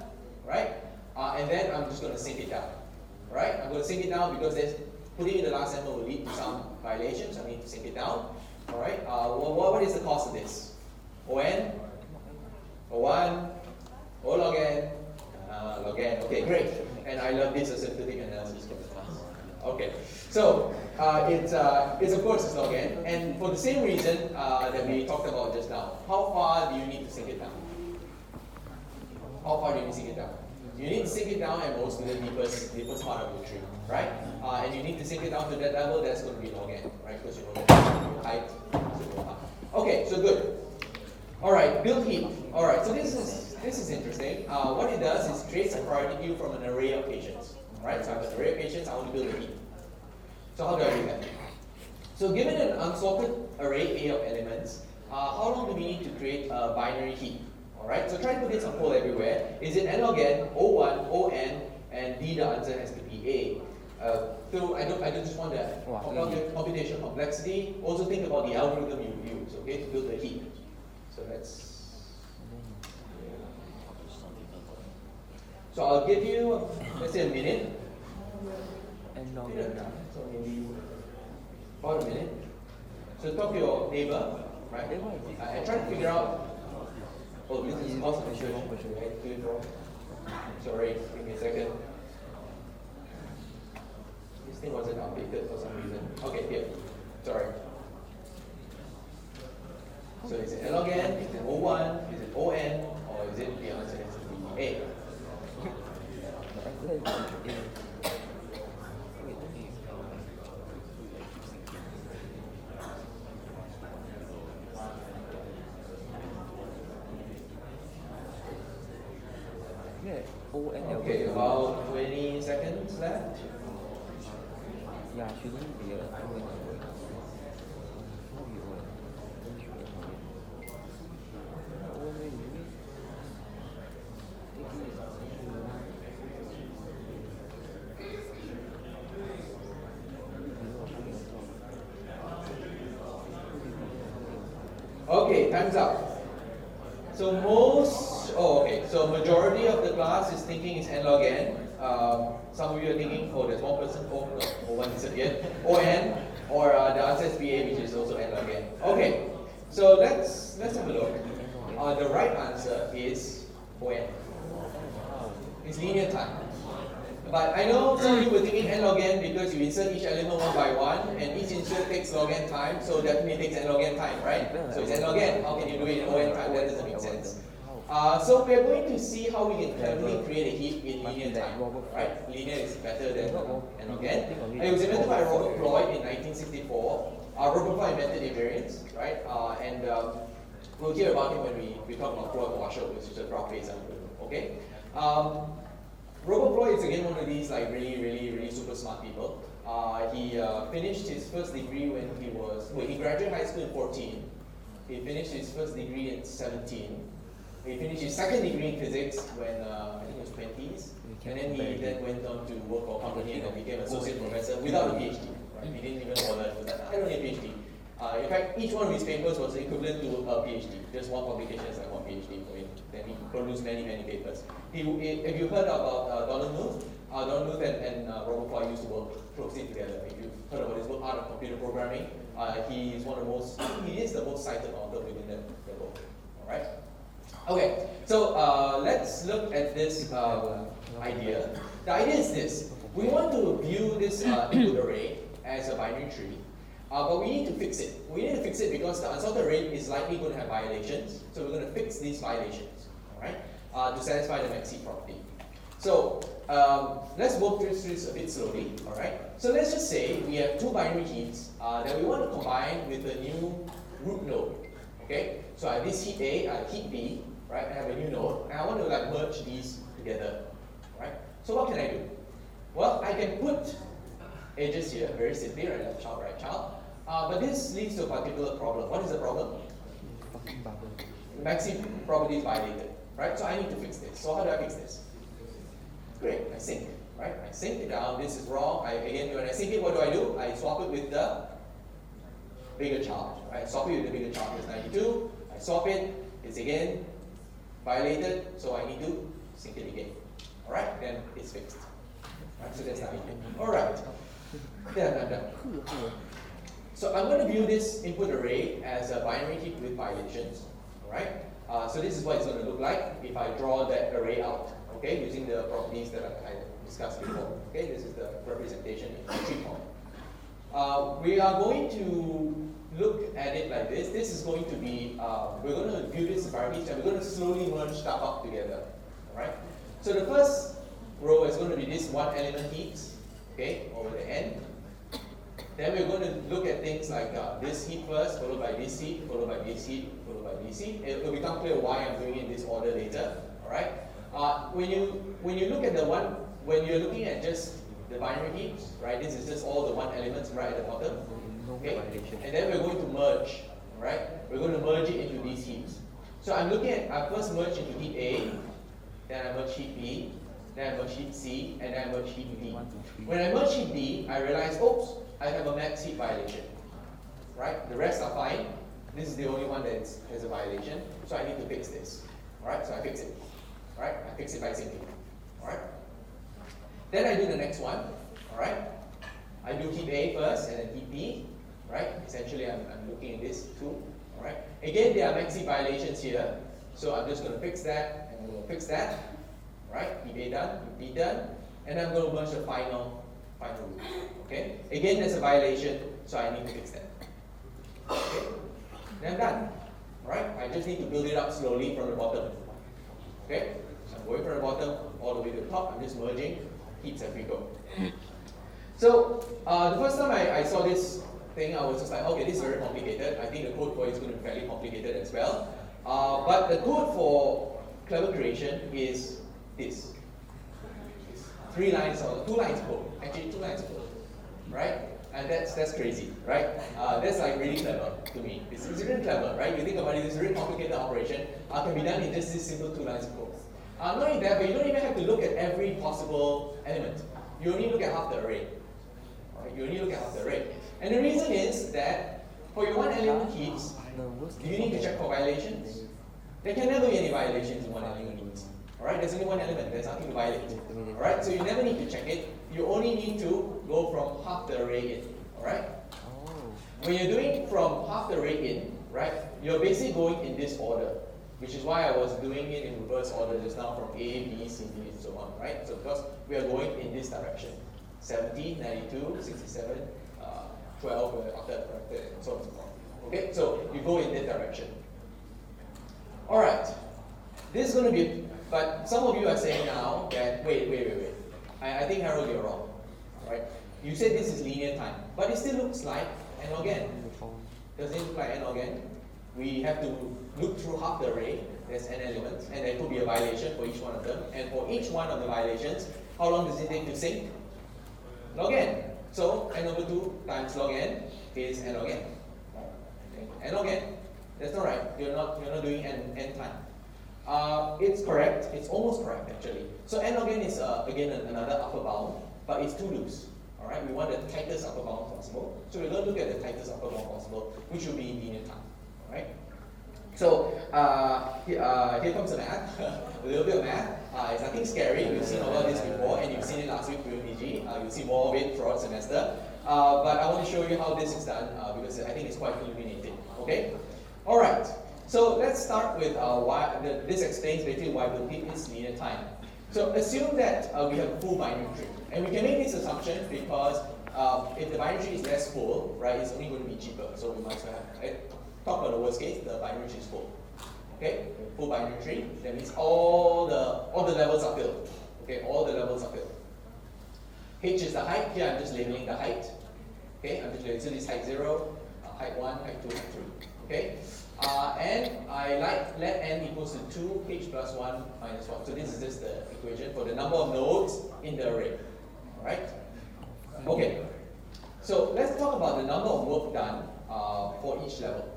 right? And then I'm just going to sink it down, right? I'm going to sink it down because putting in the last element will lead to some violations. So I need to sink it down. All right. What is the cost of this? ON, O1, O log N, log N. Okay, great. And I love this synthetic analysis. Okay. So it's of course it's log N, and for the same reason that we talked about just now. How far do you need to sink it down? How far do you need to sink it down? You need to sink it down at most to the deepest part of your tree, right? And you need to sink it down to that level. That's going to be log N, right? Because you know the height. Okay, so good. All right, build heap. All right, so this is interesting. What it does is creates a priority queue from an array of patients. Right? So I have an array of patients. I want to build a heap. So how do I do that? So given an unsorted array A of elements, how long do we need to create a binary heap? All right. So try to put this on hold everywhere. Is it n log n, O1, On, and D? The answer has to be A. So I don't just want the computational complexity. Also think about the algorithm you use, okay, to build a heap. So So I'll give you, let's say, a minute. And log N. So maybe About a minute. So talk to your neighbor, right? And try to figure out. Oh, this is cost efficient. Sorry, give me a second. This thing wasn't updated for some reason. Okay, here. Sorry. So is it N log N, is it O1, is it ON, or is it the answer is to be A? Okay, about 20 seconds left. Yeah, shouldn't be a Okay, time's up. So majority of the class is thinking it's N log N. Some of you are thinking, oh, there's one person, oh no, one disappeared. ON, or the answer is BA, which is also N log N. Okay, so let's have a look. The right answer is ON. It's linear time. But I know some of you were thinking N log N because you insert each element one by one, and each insert takes log N time, so definitely takes N log N time, right? So it's N log N. How can you do it in ON time? That doesn't make sense. So we're going to see how we can cleverly create a heap in linear time, right? Linear is better than N log N. It was invented by Robert Floyd in 1964. Robert Floyd invented invariance, right? And we'll hear about him when we talk about Floyd Marshall, which is a graph phasor, okay? Robert Floyd is again one of these like really super smart people. He finished his first degree when he graduated high school in 14. He finished his first degree in 17. He finished his second degree in physics when I think he was 20s. And then he went on to work for a company and then became an associate professor without a PhD. Right? He didn't even bother with that. I don't need a PhD. In fact, each one of his papers was equivalent to a PhD. Just one publication is like one PhD for him. Then he produced many papers. Have you heard about Donald Knuth? Donald Knuth and Robert Floyd used to work closely together. If you've heard about his book, Art of Computer Programming, he is the most cited author within that book. All right. Okay, so let's look at this idea. The idea is this. We want to view this input array as a binary tree, but we need to fix it. We need to fix it because the unsorted array is likely going to have violations, so we're going to fix these violations, all right, to satisfy the max heap property. So let's work through this a bit slowly, all right? So let's just say we have two binary heaps that we want to combine with a new root node, okay? So I have this heap A, I have heap B, right? I have a new node, and I want to like merge these together, right? So what can I do? Well, I can put edges here, very simply, right? Left child, right child. But this leads to a particular problem. What is the problem? The max heap property is violated, right? So I need to fix this. So how do I fix this? Great, I sync, right? I sync it down. This is wrong. Again, when I sync it, what do? I swap it with the bigger child, right? Swap it with the bigger child. It's 92. I swap it. It's again violated, so I need to sync it again. All right, then it's fixed. Right, so that's the idea. All right, then I'm done. So I'm going to view this input array as a binary heap with violations. All right, so this is what it's going to look like if I draw that array out. Okay, using the properties that I discussed before. Okay, this is the representation in tree form. We are going to look at it like this. This is going to be, we're going to view this separately, and we're going to slowly merge stuff up together. All right. So the first row is going to be this one element heaps, okay, over the end. Then we're going to look at things like this heap first, followed by this heap, followed by this heap, followed by this heap. It will become clear why I'm doing it in this order later. All right. When you look at when you're looking at just the binary heaps, right? This is just all the one elements right at the bottom. Okay? And then we're going to merge, right? We're going to merge it into these heaps. So I first merge into heap A, then I merge heap B, then I merge heap C, and then I merge heap D. When I merge heap D, I realize, oops, I have a max heap violation, right? The rest are fine. This is the only one that has a violation, so I need to fix this, all right? So I fix it. All right, I fix it by syncing. All right. Then I do the next one. All right. I do heap A first, and then heap B, right? Essentially, I'm looking at this too, all right? Again, there are maxi violations here, so I'm just going to fix that, and I'm going to fix that, right? If A done, if B done, and I'm going to merge the final loop, okay? Again, there's a violation, so I need to fix that. Okay? Then I'm done, right? I just need to build it up slowly from the bottom, okay? So I'm going from the bottom all the way to the top, I'm just merging heaps as we go. So, the first time I saw this thing, I was just like, okay, this is very complicated. I think the code for it is going to be fairly complicated as well. But the code for clever creation is this. 2 lines of code. Actually, 2 lines of code, right? And that's crazy, right? That's like really clever to me. It's really clever, right? You think about it, this very complicated operation can be done in just this simple 2 lines of code. Not only that, but you don't even have to look at every possible element. You only look at half the array. Right? You only look at half the array. And the reason is that for your 1 element heaps, do you need to check for violations? There can never be any violations in 1 element heaps. Alright, there's only 1 element, there's nothing to violate. Alright, so you never need to check it. You only need to go from half the array in. Alright? When you're doing from half the array in, right, you're basically going in this order, which is why I was doing it in reverse order just now from A, B, C, D, and so on, right? So because we are going in this direction. 70, 92, 67, 12, after and so on and so forth. Okay, so you go in that direction. Alright, this is going to be, but some of you are saying now that, wait. I think, Harold, you're wrong. Alright, you said this is linear time, but it still looks like n log n. Does it look like n log n? We have to look through half the array, there's n elements, and there could be a violation for each one of them. And for each one of the violations, how long does it take to sync? Log n. So n over 2 times log n is n log n. Okay. N log n. That's not right. You're not doing n time. It's correct. It's almost correct actually. So n log n is again another upper bound, but it's 2 loops. All right. We want the tightest upper bound possible. So we're going to look at the tightest upper bound possible, which will be linear time. All right. So here comes the math. A little bit of math. It's nothing scary. You've seen all of this before, and you've seen it last week during PG. You'll see more of it throughout the semester. But I want to show you how this is done because I think it's quite illuminating. Okay. All right. So let's start with why this explains basically why the peak is linear time. So assume that we have a full binary tree, and we can make this assumption because if the binary tree is less full, right, it's only going to be cheaper. So we might as well have. Talk about the worst case, the binary tree is full. Okay, full binary tree. That means all the levels are filled. Okay, all the levels are filled. H is the height. Here I'm just labeling the height. Okay, I'm just labeling, so this height 0, height 1, height 2, height 3. Okay, and I let n equals to 2 h plus 1 minus 1. So this is just the equation for the number of nodes in the array. All right. Okay. So let's talk about the number of work done for each level.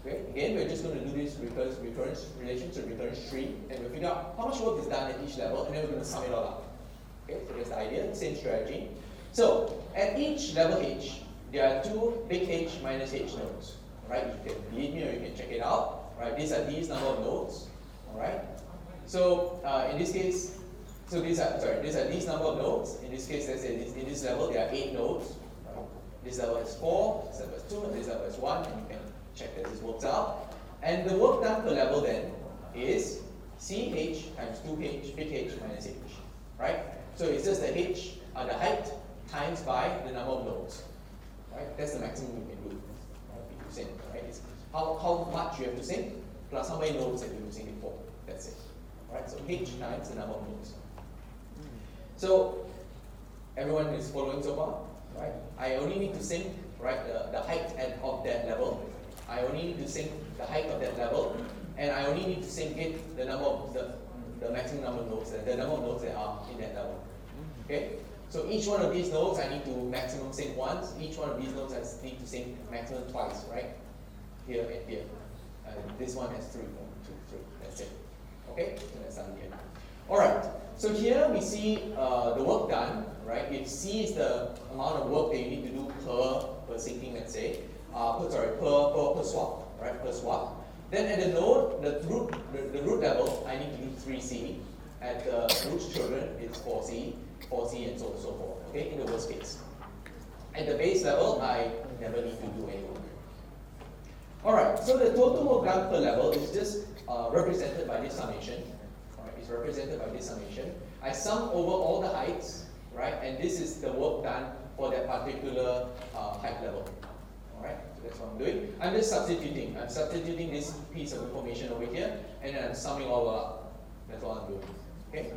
Okay. Again, we're just going to do this recurrence relation to recurrence tree, and we'll figure out how much work is done at each level, and then we're going to sum it all up. Okay, so that's the idea, same strategy. So at each level h, there are 2 big H minus H nodes. Right? You can believe me or you can check it out. Right? These are these number of nodes. All right. So in this case, these are these number of nodes. In this case, let's say in this level there are 8 nodes. Right? This level is 4, this level is 2, and this level is 1, and you can check that this works out. And the work done per level then is CH times 2H, big H minus H. Right? So it's just the H, the height times by the number of nodes. Right? That's the maximum you can do. Right? If you sync, right? It's how much you have to sync plus how many nodes that you have to sync it for. That's it. Right? So H times the number of nodes. So everyone is following so far? Right? I only need to sync, right, the height of that level. I only need to sync the height of that level, and I only need to sync it the number of the maximum number of nodes, the number of nodes that are in that level. Okay? So each one of these nodes I need to maximum sync once. Each one of these nodes I need to sync maximum twice, right? Here and here. This one has 3, 1, 2, 3. That's it. Okay? So that's done here. Alright. So here we see the work done, right? If C is the amount of work that you need to do per syncing, let's say, per swap, right? Per swap. Then at the node, the root level, I need to do 3C. At the root children, it's 4C, and so on and so forth. Okay, in the worst case. At the base level, I never need to do any work. Alright, so the total work done per level is just represented by this summation. Alright, it's represented by this summation. I sum over all the heights, right? And this is the work done for that particular height level. Alright, so that's what I'm doing. I'm just substituting. I'm substituting this piece of information over here, and then I'm summing all up. That's all I'm doing. Okay?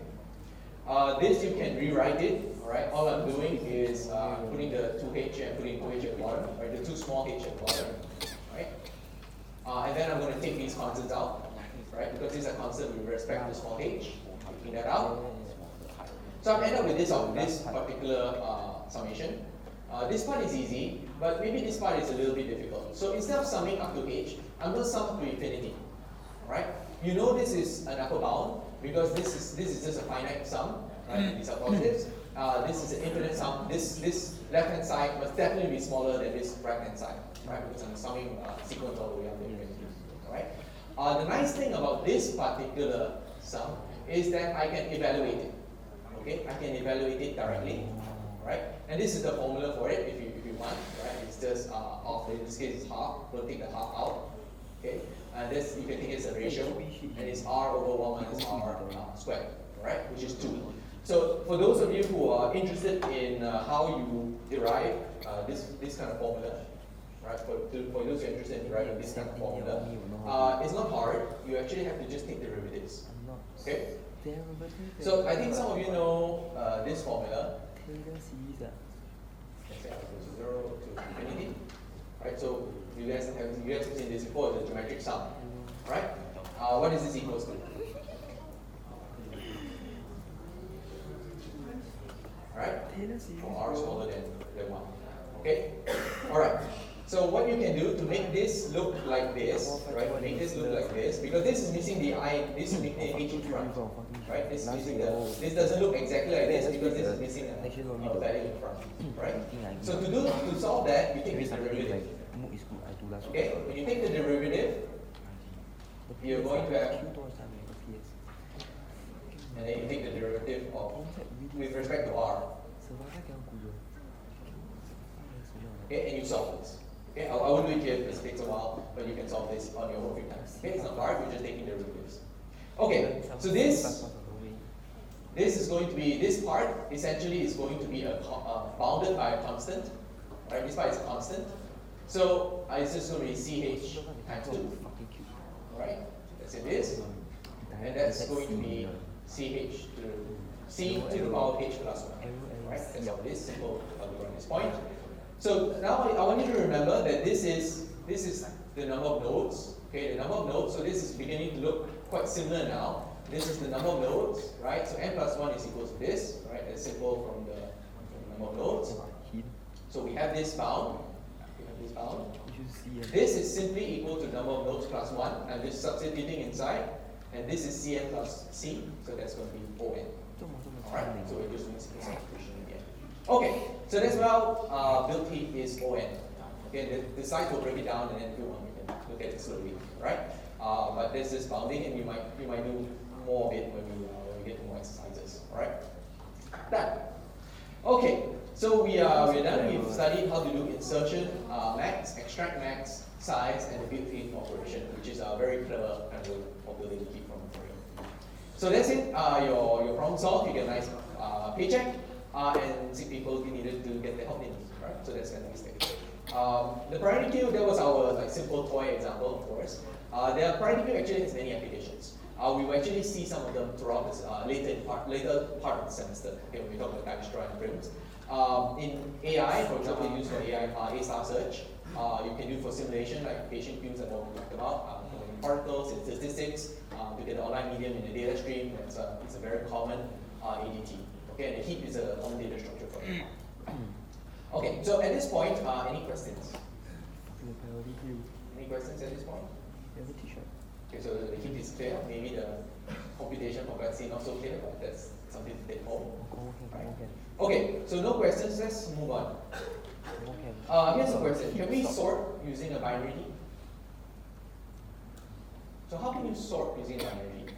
This you can rewrite it. Alright, all I'm doing is putting the 2h and putting 2h at the bottom, right? The two small h at the bottom. Right? And then I'm going to take these constants out, right? Because these are constants with respect to small h. Taking that out. So I've ended up with this particular summation. This part is easy, but maybe this part is a little bit difficult. So instead of summing up to h, I'm going to sum up to infinity. Alright? You know this is an upper bound because this is just a finite sum, right? These are positives. This is an infinite sum. This left-hand side must definitely be smaller than this right-hand side, right? Because I'm summing sequence all the way up to infinity. Alright? The nice thing about this particular sum is that I can evaluate it. Okay, I can evaluate it directly, right? And this is the formula for it if you want, right? It's just half, in this case it's half, don't take the half out, okay? And this, you can think it's a ratio, and it's r over 1 minus r squared, right? Which is 2. So for those of you who are interested in how you derive this kind of formula, right? For those who are interested in deriving this kind of formula, it's not hard. You actually have to just take derivatives, okay? So I think some of you know this formula. Let's say I goes 0 to infinity. Right, so you guys have seen this before, the geometric sum. Right? What is this equals to? Alright? For r smaller than 1. Okay? Alright. So what you can do to make this look like this, right? Make this look like this, because this is missing the I, this is missing the H in front, right? This is missing this doesn't look exactly like this because this is missing a value in front, right? So to solve that, you take this derivative. Okay, when you take the derivative, you're going to have, and then you take the derivative of with respect to r. Okay, and you solve this. Okay, I won't do it here because it takes a while, but you can solve this on your own free time. Okay, it's not hard, you're just taking derivatives. Okay, so this is going to be, this part essentially is going to be bounded by a constant. Right, this part is a constant. So it's just going to be ch times 2. Right, that's it is. And that's going to be ch to c to the power of h plus 1. Right, that's all it is, simple algebra at this point. So now I want you to remember that this is the number of nodes. Okay, the number of nodes. So this is beginning to look quite similar now. This is the number of nodes, right? So n plus 1 is equal to this, right? That's simple from the number of nodes. So we have this bound. We have this bound. This is simply equal to number of nodes plus 1. I'm just substituting inside. And this is Cn plus C. So that's going to be On. Alright, so we're just doing substitution again. Okay, so that's how built heat is On. Okay, the slides will break it down, and then if you want, you can look at it slowly, right? But there's this bounding, and you might do more of it when we get to more exercises. All right, done. Okay, so we're done. We've studied how to do insertion, max, extract max, size, and the built heat operation, which is a very clever kind of building the heat from a frame. So that's it. Your problem solved. You get a nice paycheck. And sick people needed to get the help they need, right? So that's fantastic. The priority queue, that was our simple toy example, of course. The priority queue actually has many applications. We will actually see some of them throughout this later part of the semester. Okay, when we talk about extra and frames. In AI, for example, you use for AI A-star search. You can do for simulation, like patient queues that we talked about, particles, and statistics, to get the online medium in the data stream. It's a very common ADT. Okay, and the heap is a common data structure for it. Okay, so at this point, any questions? Any questions at this point? Okay, so the heap is clear. Maybe the computation complexity not so clear, but that's something to take home. Right. Okay, so no questions. Let's move on. Here's a question: can we sort using a binary heap? So how can you sort using a binary heap?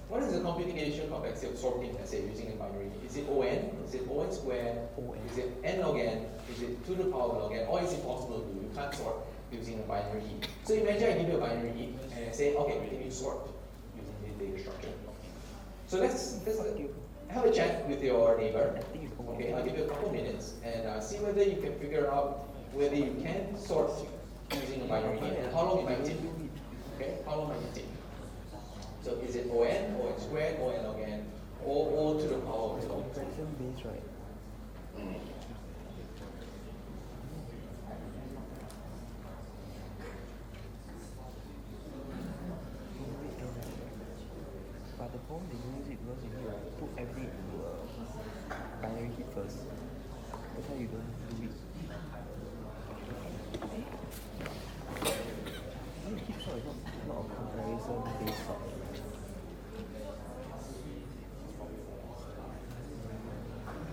What is the computation complexity of sorting, let's say, using a binary? Is it On? Is it On squared? Is it n log n? Is it to the power log n? Or is it possible to do? You can't sort using a binary heap. So imagine I give you a binary heap and I say, okay, can you sort using the data structure? So let's have a chat with your neighbor. Okay, I'll give you a couple minutes and see whether you can figure out whether you can sort using a binary heap and how long it might take. Okay, how long might it take? So is it On, On squared, On log n, or O to the power of log? Fraction base, right? But the problem they use it because you need to put everything into a binary heap first. That's why you don't do it. Heap sort is not a comparison based sort.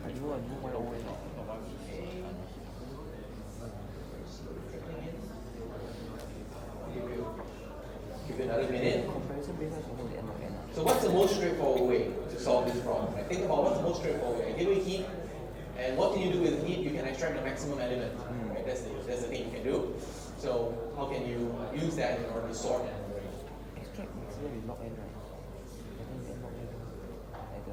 I know why always not. Give you another minute. Comparison based is almost the end of n. So what's the most straightforward way to solve this problem? Right? Think about what's the most straightforward way. I give you a heap, and what can you do with a heap? You can extract the maximum element. Right? That's the thing you can do. So how can you use that in order to sort an array? Extract maximum is log n, right? I think that log n at the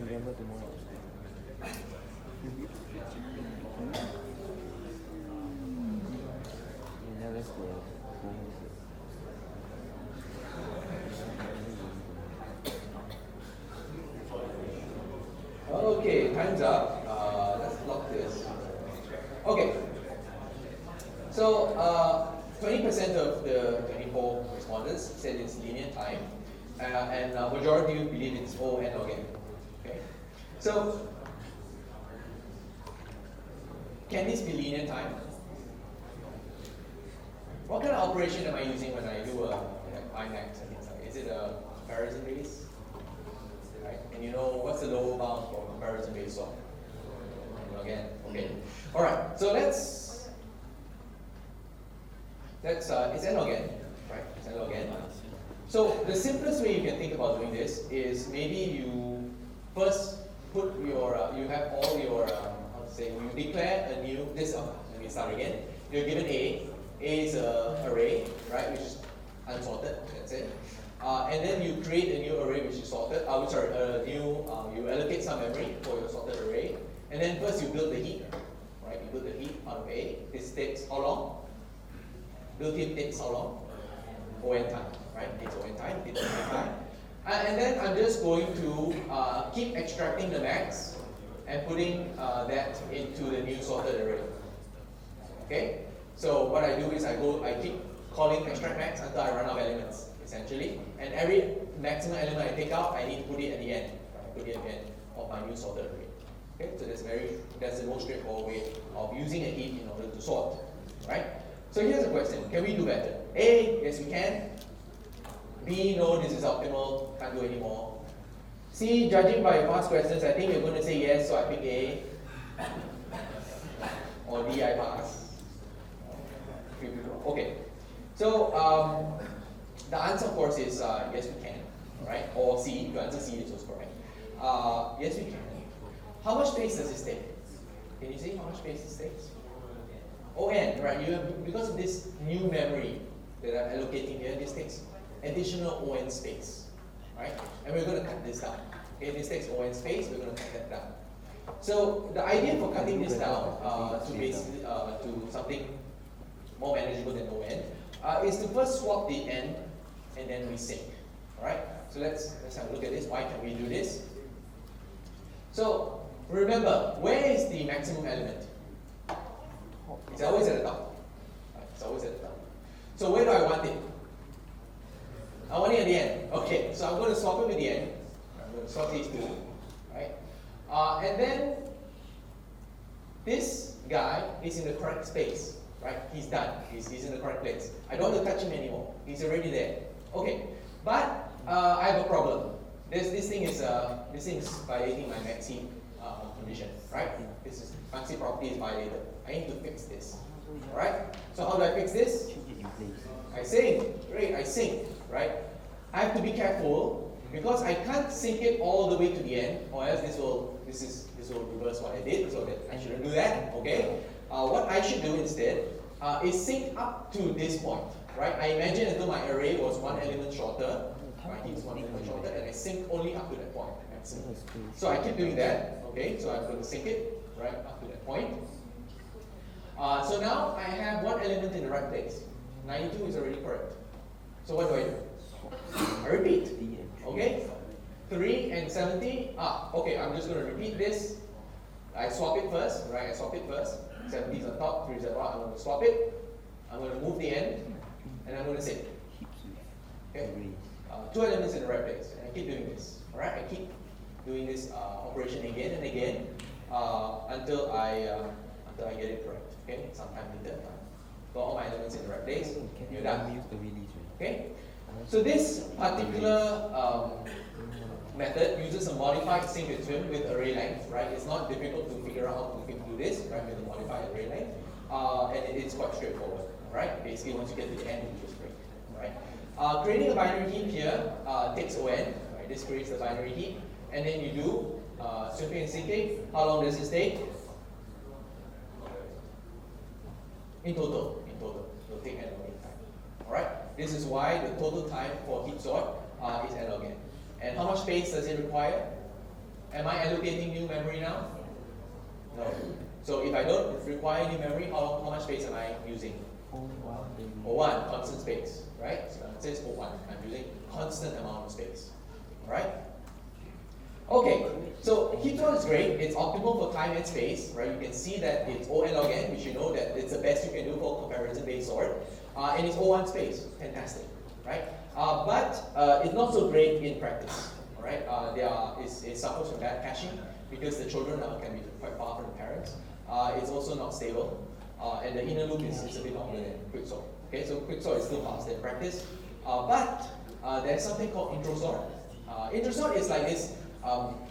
remember tomorrow. Yeah, that's the Okay, time's up. Let's lock this. Okay. So 20% of the 24 respondents said it's linear time, and majority believe it's O n log n. Okay. So can this be linear time? What kind of operation am I using when I do a IMAX and things like that? Is it a comparison base? Right? And you know what's the lower bound for comparison base sort? Again, okay. All right. So let's it's n log n, right? It's n log n. So the simplest way you can think about doing this is maybe you first put your you have all your how to say you declare a new this. Let me start again. You're given A. A is an array, right, which is unsorted. That's it. And then you create a new array which is sorted. Sorry, a new you allocate some memory for your sorted array, and then first you build the heap, right? You build the heap out of A. This takes how long? Build heap takes how long? O n time, right? It's O n time. It's O n time. And then I'm just going to keep extracting the max and putting that into the new sorted array. Okay. So what I do is I keep calling extract max until I run out of elements, essentially. And every maximum element I take out, I need to put it at the end. Right? Put it at the end of my new sorted array. Okay, so that's the most straightforward way of using a heap in order to sort. Right? So here's a question: can we do better? A, yes we can. B, no, this is optimal, can't do anymore. C, judging by your past questions, I think you're going to say yes, so I pick A. Or D, I pass. Okay, so the answer of course is yes we can, right? Or C, your answer C is also correct. Yes we can. How much space does this take? Can you see how much space this takes? On, right? You have, because of this new memory that I'm allocating here, this takes additional On space, right? And we're going to cut this down. Okay, this takes On space, we're going to cut that down. So the idea for cutting this down to basically to something more manageable than On, is to first swap the n and then resync. Alright? So let's have a look at this. Why can we do this? So remember, where is the maximum element? It's always at the top. Right? It's always at the top. So where do I want it? I want it at the end. Okay, so I'm going to swap it with the end. I'm going to swap these two, right? And then this guy is in the correct space, right? He's done. He's in the correct place. I don't want to touch him anymore. He's already there. Okay, but I have a problem. This thing is violating my maxi condition, right? This is maxi property is violated. I need to fix this. All right. So how do I fix this? I sync. Great. I sync. Right. I have to be careful because I can't sync it all the way to the end, or else this will reverse what I did. So that I shouldn't do that. Okay. What I should do instead is sync up to this point. Right. I imagine as though my array was one element shorter. Right. It's one element shorter, and I sync only up to that point. So I keep doing that. Okay. So I'm going to sync it right up to that point. So now I have one element in the right place. 92 is already correct. So what do I do? I repeat. Okay? 3 and 70. Okay, I'm just going to repeat this. I swap it first, right? I swap it first. 70 is on top, 3 is on bottom. I'm going to swap it. I'm going to move the end, and I'm going to sync. Okay? 2 elements in the right place. And I keep doing this. Alright? I keep doing this operation again and again until I get it correct. Okay, sometime later. Got all my elements in the right place. You're done. Okay. So this particular method uses a modified sync and swim with array length. Right. It's not difficult to figure out how to do this. Right, with a modified array length, and it's quite straightforward. Right. Basically, once you get to the end, you just break. Right. Creating a binary heap here takes ON. Right. This creates the binary heap, and then you do swipping and syncing. How long does this take? In total, it'll take n log n time. Alright? This is why the total time for heap sort is n log n. And how much space does it require? Am I allocating new memory now? No. So if I don't require new memory, how much space am I using? O1, constant space, right? So it says O1. I'm using constant amount of space. Alright? Okay, so heap sort is great. It's optimal for time and space, right? You can see that it's O n log n, which you know that it's the best you can do for comparison-based sort, and it's O1 space. Fantastic, right? But it's not so great in practice, all right? It suffers from bad caching because the children can be quite far from the parents. It's also not stable, and the inner loop is a bit longer than quicksort. Okay, so quicksort is still faster in practice, but there's something called introsort. Introsort is like this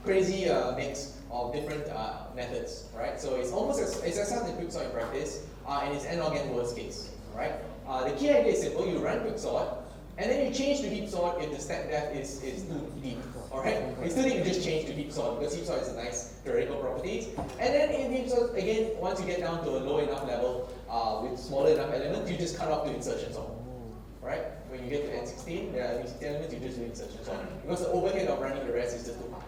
crazy mix of different methods, right? So it's almost as fast as quicksort in practice, and it's n log n worst case, right? The key idea is simple: you run quicksort, and then you change to heap sort if the stack depth is too deep, all right? You still need to just change to heap sort because heap sort is a nice theoretical properties. And then in heap sort, again, once you get down to a low enough level with smaller enough elements, you just cut off to insertion sort, right? When you get to N16, there are 16 elements, you just do insertion sort because the overhead of running the rest is just too high.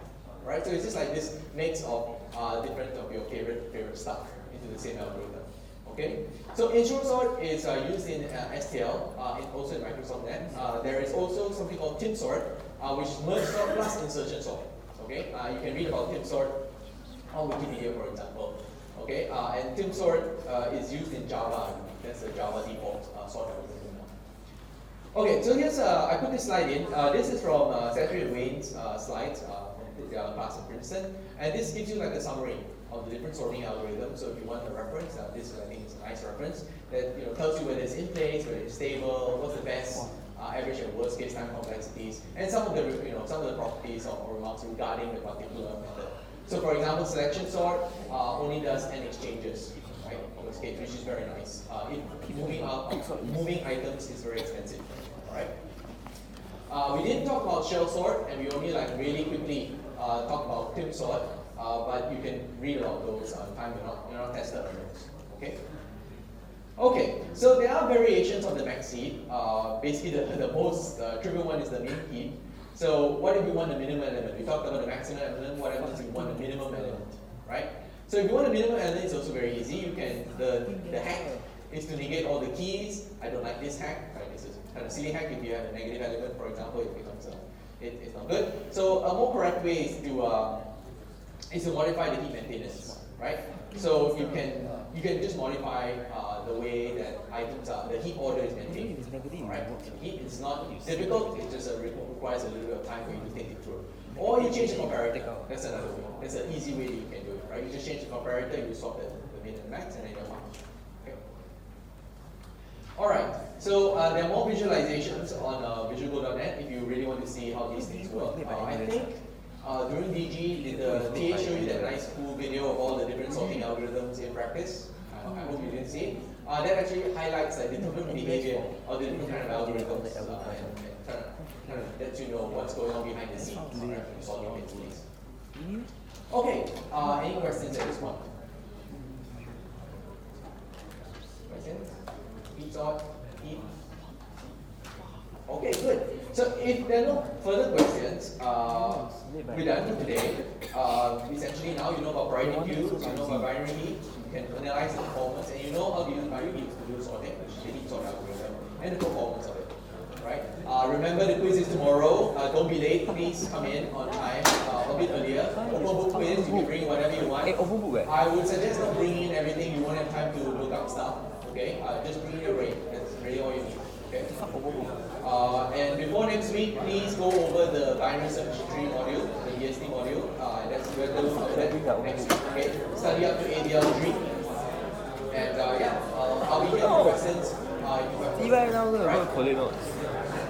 Right? So it's just like this mix of different of your favorite stuff into the same algorithm. Okay? So introsort is used in STL, also in Microsoft Net. There is also something called tip sort, which is merge sort plus insertion sort. Okay? You can read about tip sort on Wikipedia, for example. Okay? And tip sort is used in Java. That's the Java default sort algorithm. Okay, so here's I put this slide in. This is from Zachary and Wayne's slides. Class in Princeton, and this gives you like a summary of the different sorting algorithms. So if you want a reference, this I think is a nice reference that tells you whether it's in place, whether it's stable, what's the best average and worst case time complexities, and some of the properties or remarks regarding the particular method. So for example, selection sort only does n exchanges, right? Worst case, which is very nice. Moving items is very expensive, all right? We didn't talk about shell sort, and we only like really quickly talk about tip sort, but you can read about those time you're not tested on those. Okay. Okay. So there are variations of the max heap. Basically, the most trivial one is the min heap. So what if you want the minimum element? We talked about the maximum element. What happens if you want the minimum element, right? So if you want a minimum element, it's also very easy. You can the hack is to negate all the keys. I don't like this hack. Right? This is kind of silly hack. If you have a negative element, for example, it becomes it's not good. So a more correct way is to is to modify the heat maintenance, right? So you can just modify the way that items are, the heat order is maintained, right? Heat is not difficult, it just requires a little bit of time for you to think it through. Or you change the comparator, that's another way. That's an easy way that you can do it, right? You just change the comparator, you swap the min and max, and then you're fine. Okay. Alright, so there are more visualizations on visualgo.net if you really want to see how these things work. I think during DG, did the TA show you that nice cool video of all the different sorting algorithms in practice? I hope you didn't see it. That actually highlights like, the different behavior of the different kind of algorithms and kind of lets you know what's going on behind the scenes when you're solving these. Okay, any questions at this point? Questions? Heat sort? Heat? Okay, good. So if there are no further questions, we're done for today. Essentially now you know about priority queues, you know about binary heat, you can analyze the performance, and you know how to use binary heat to do sorting, which is the heat sort algorithm, and the performance of it. Right? Remember the quiz is tomorrow. Don't be late, please come in on time, a bit earlier. Open book quiz, you can bring whatever you want. I would suggest not bringing in everything, you won't have time to look up stuff. Okay? Just bring in your brain. That's really all you need. Okay? And before next week, please go over the binary search tree module, the BSD module. That's where the next week. Okay? Study up to ADL3. And yeah, I'll be here for questions. If you have questions. Right.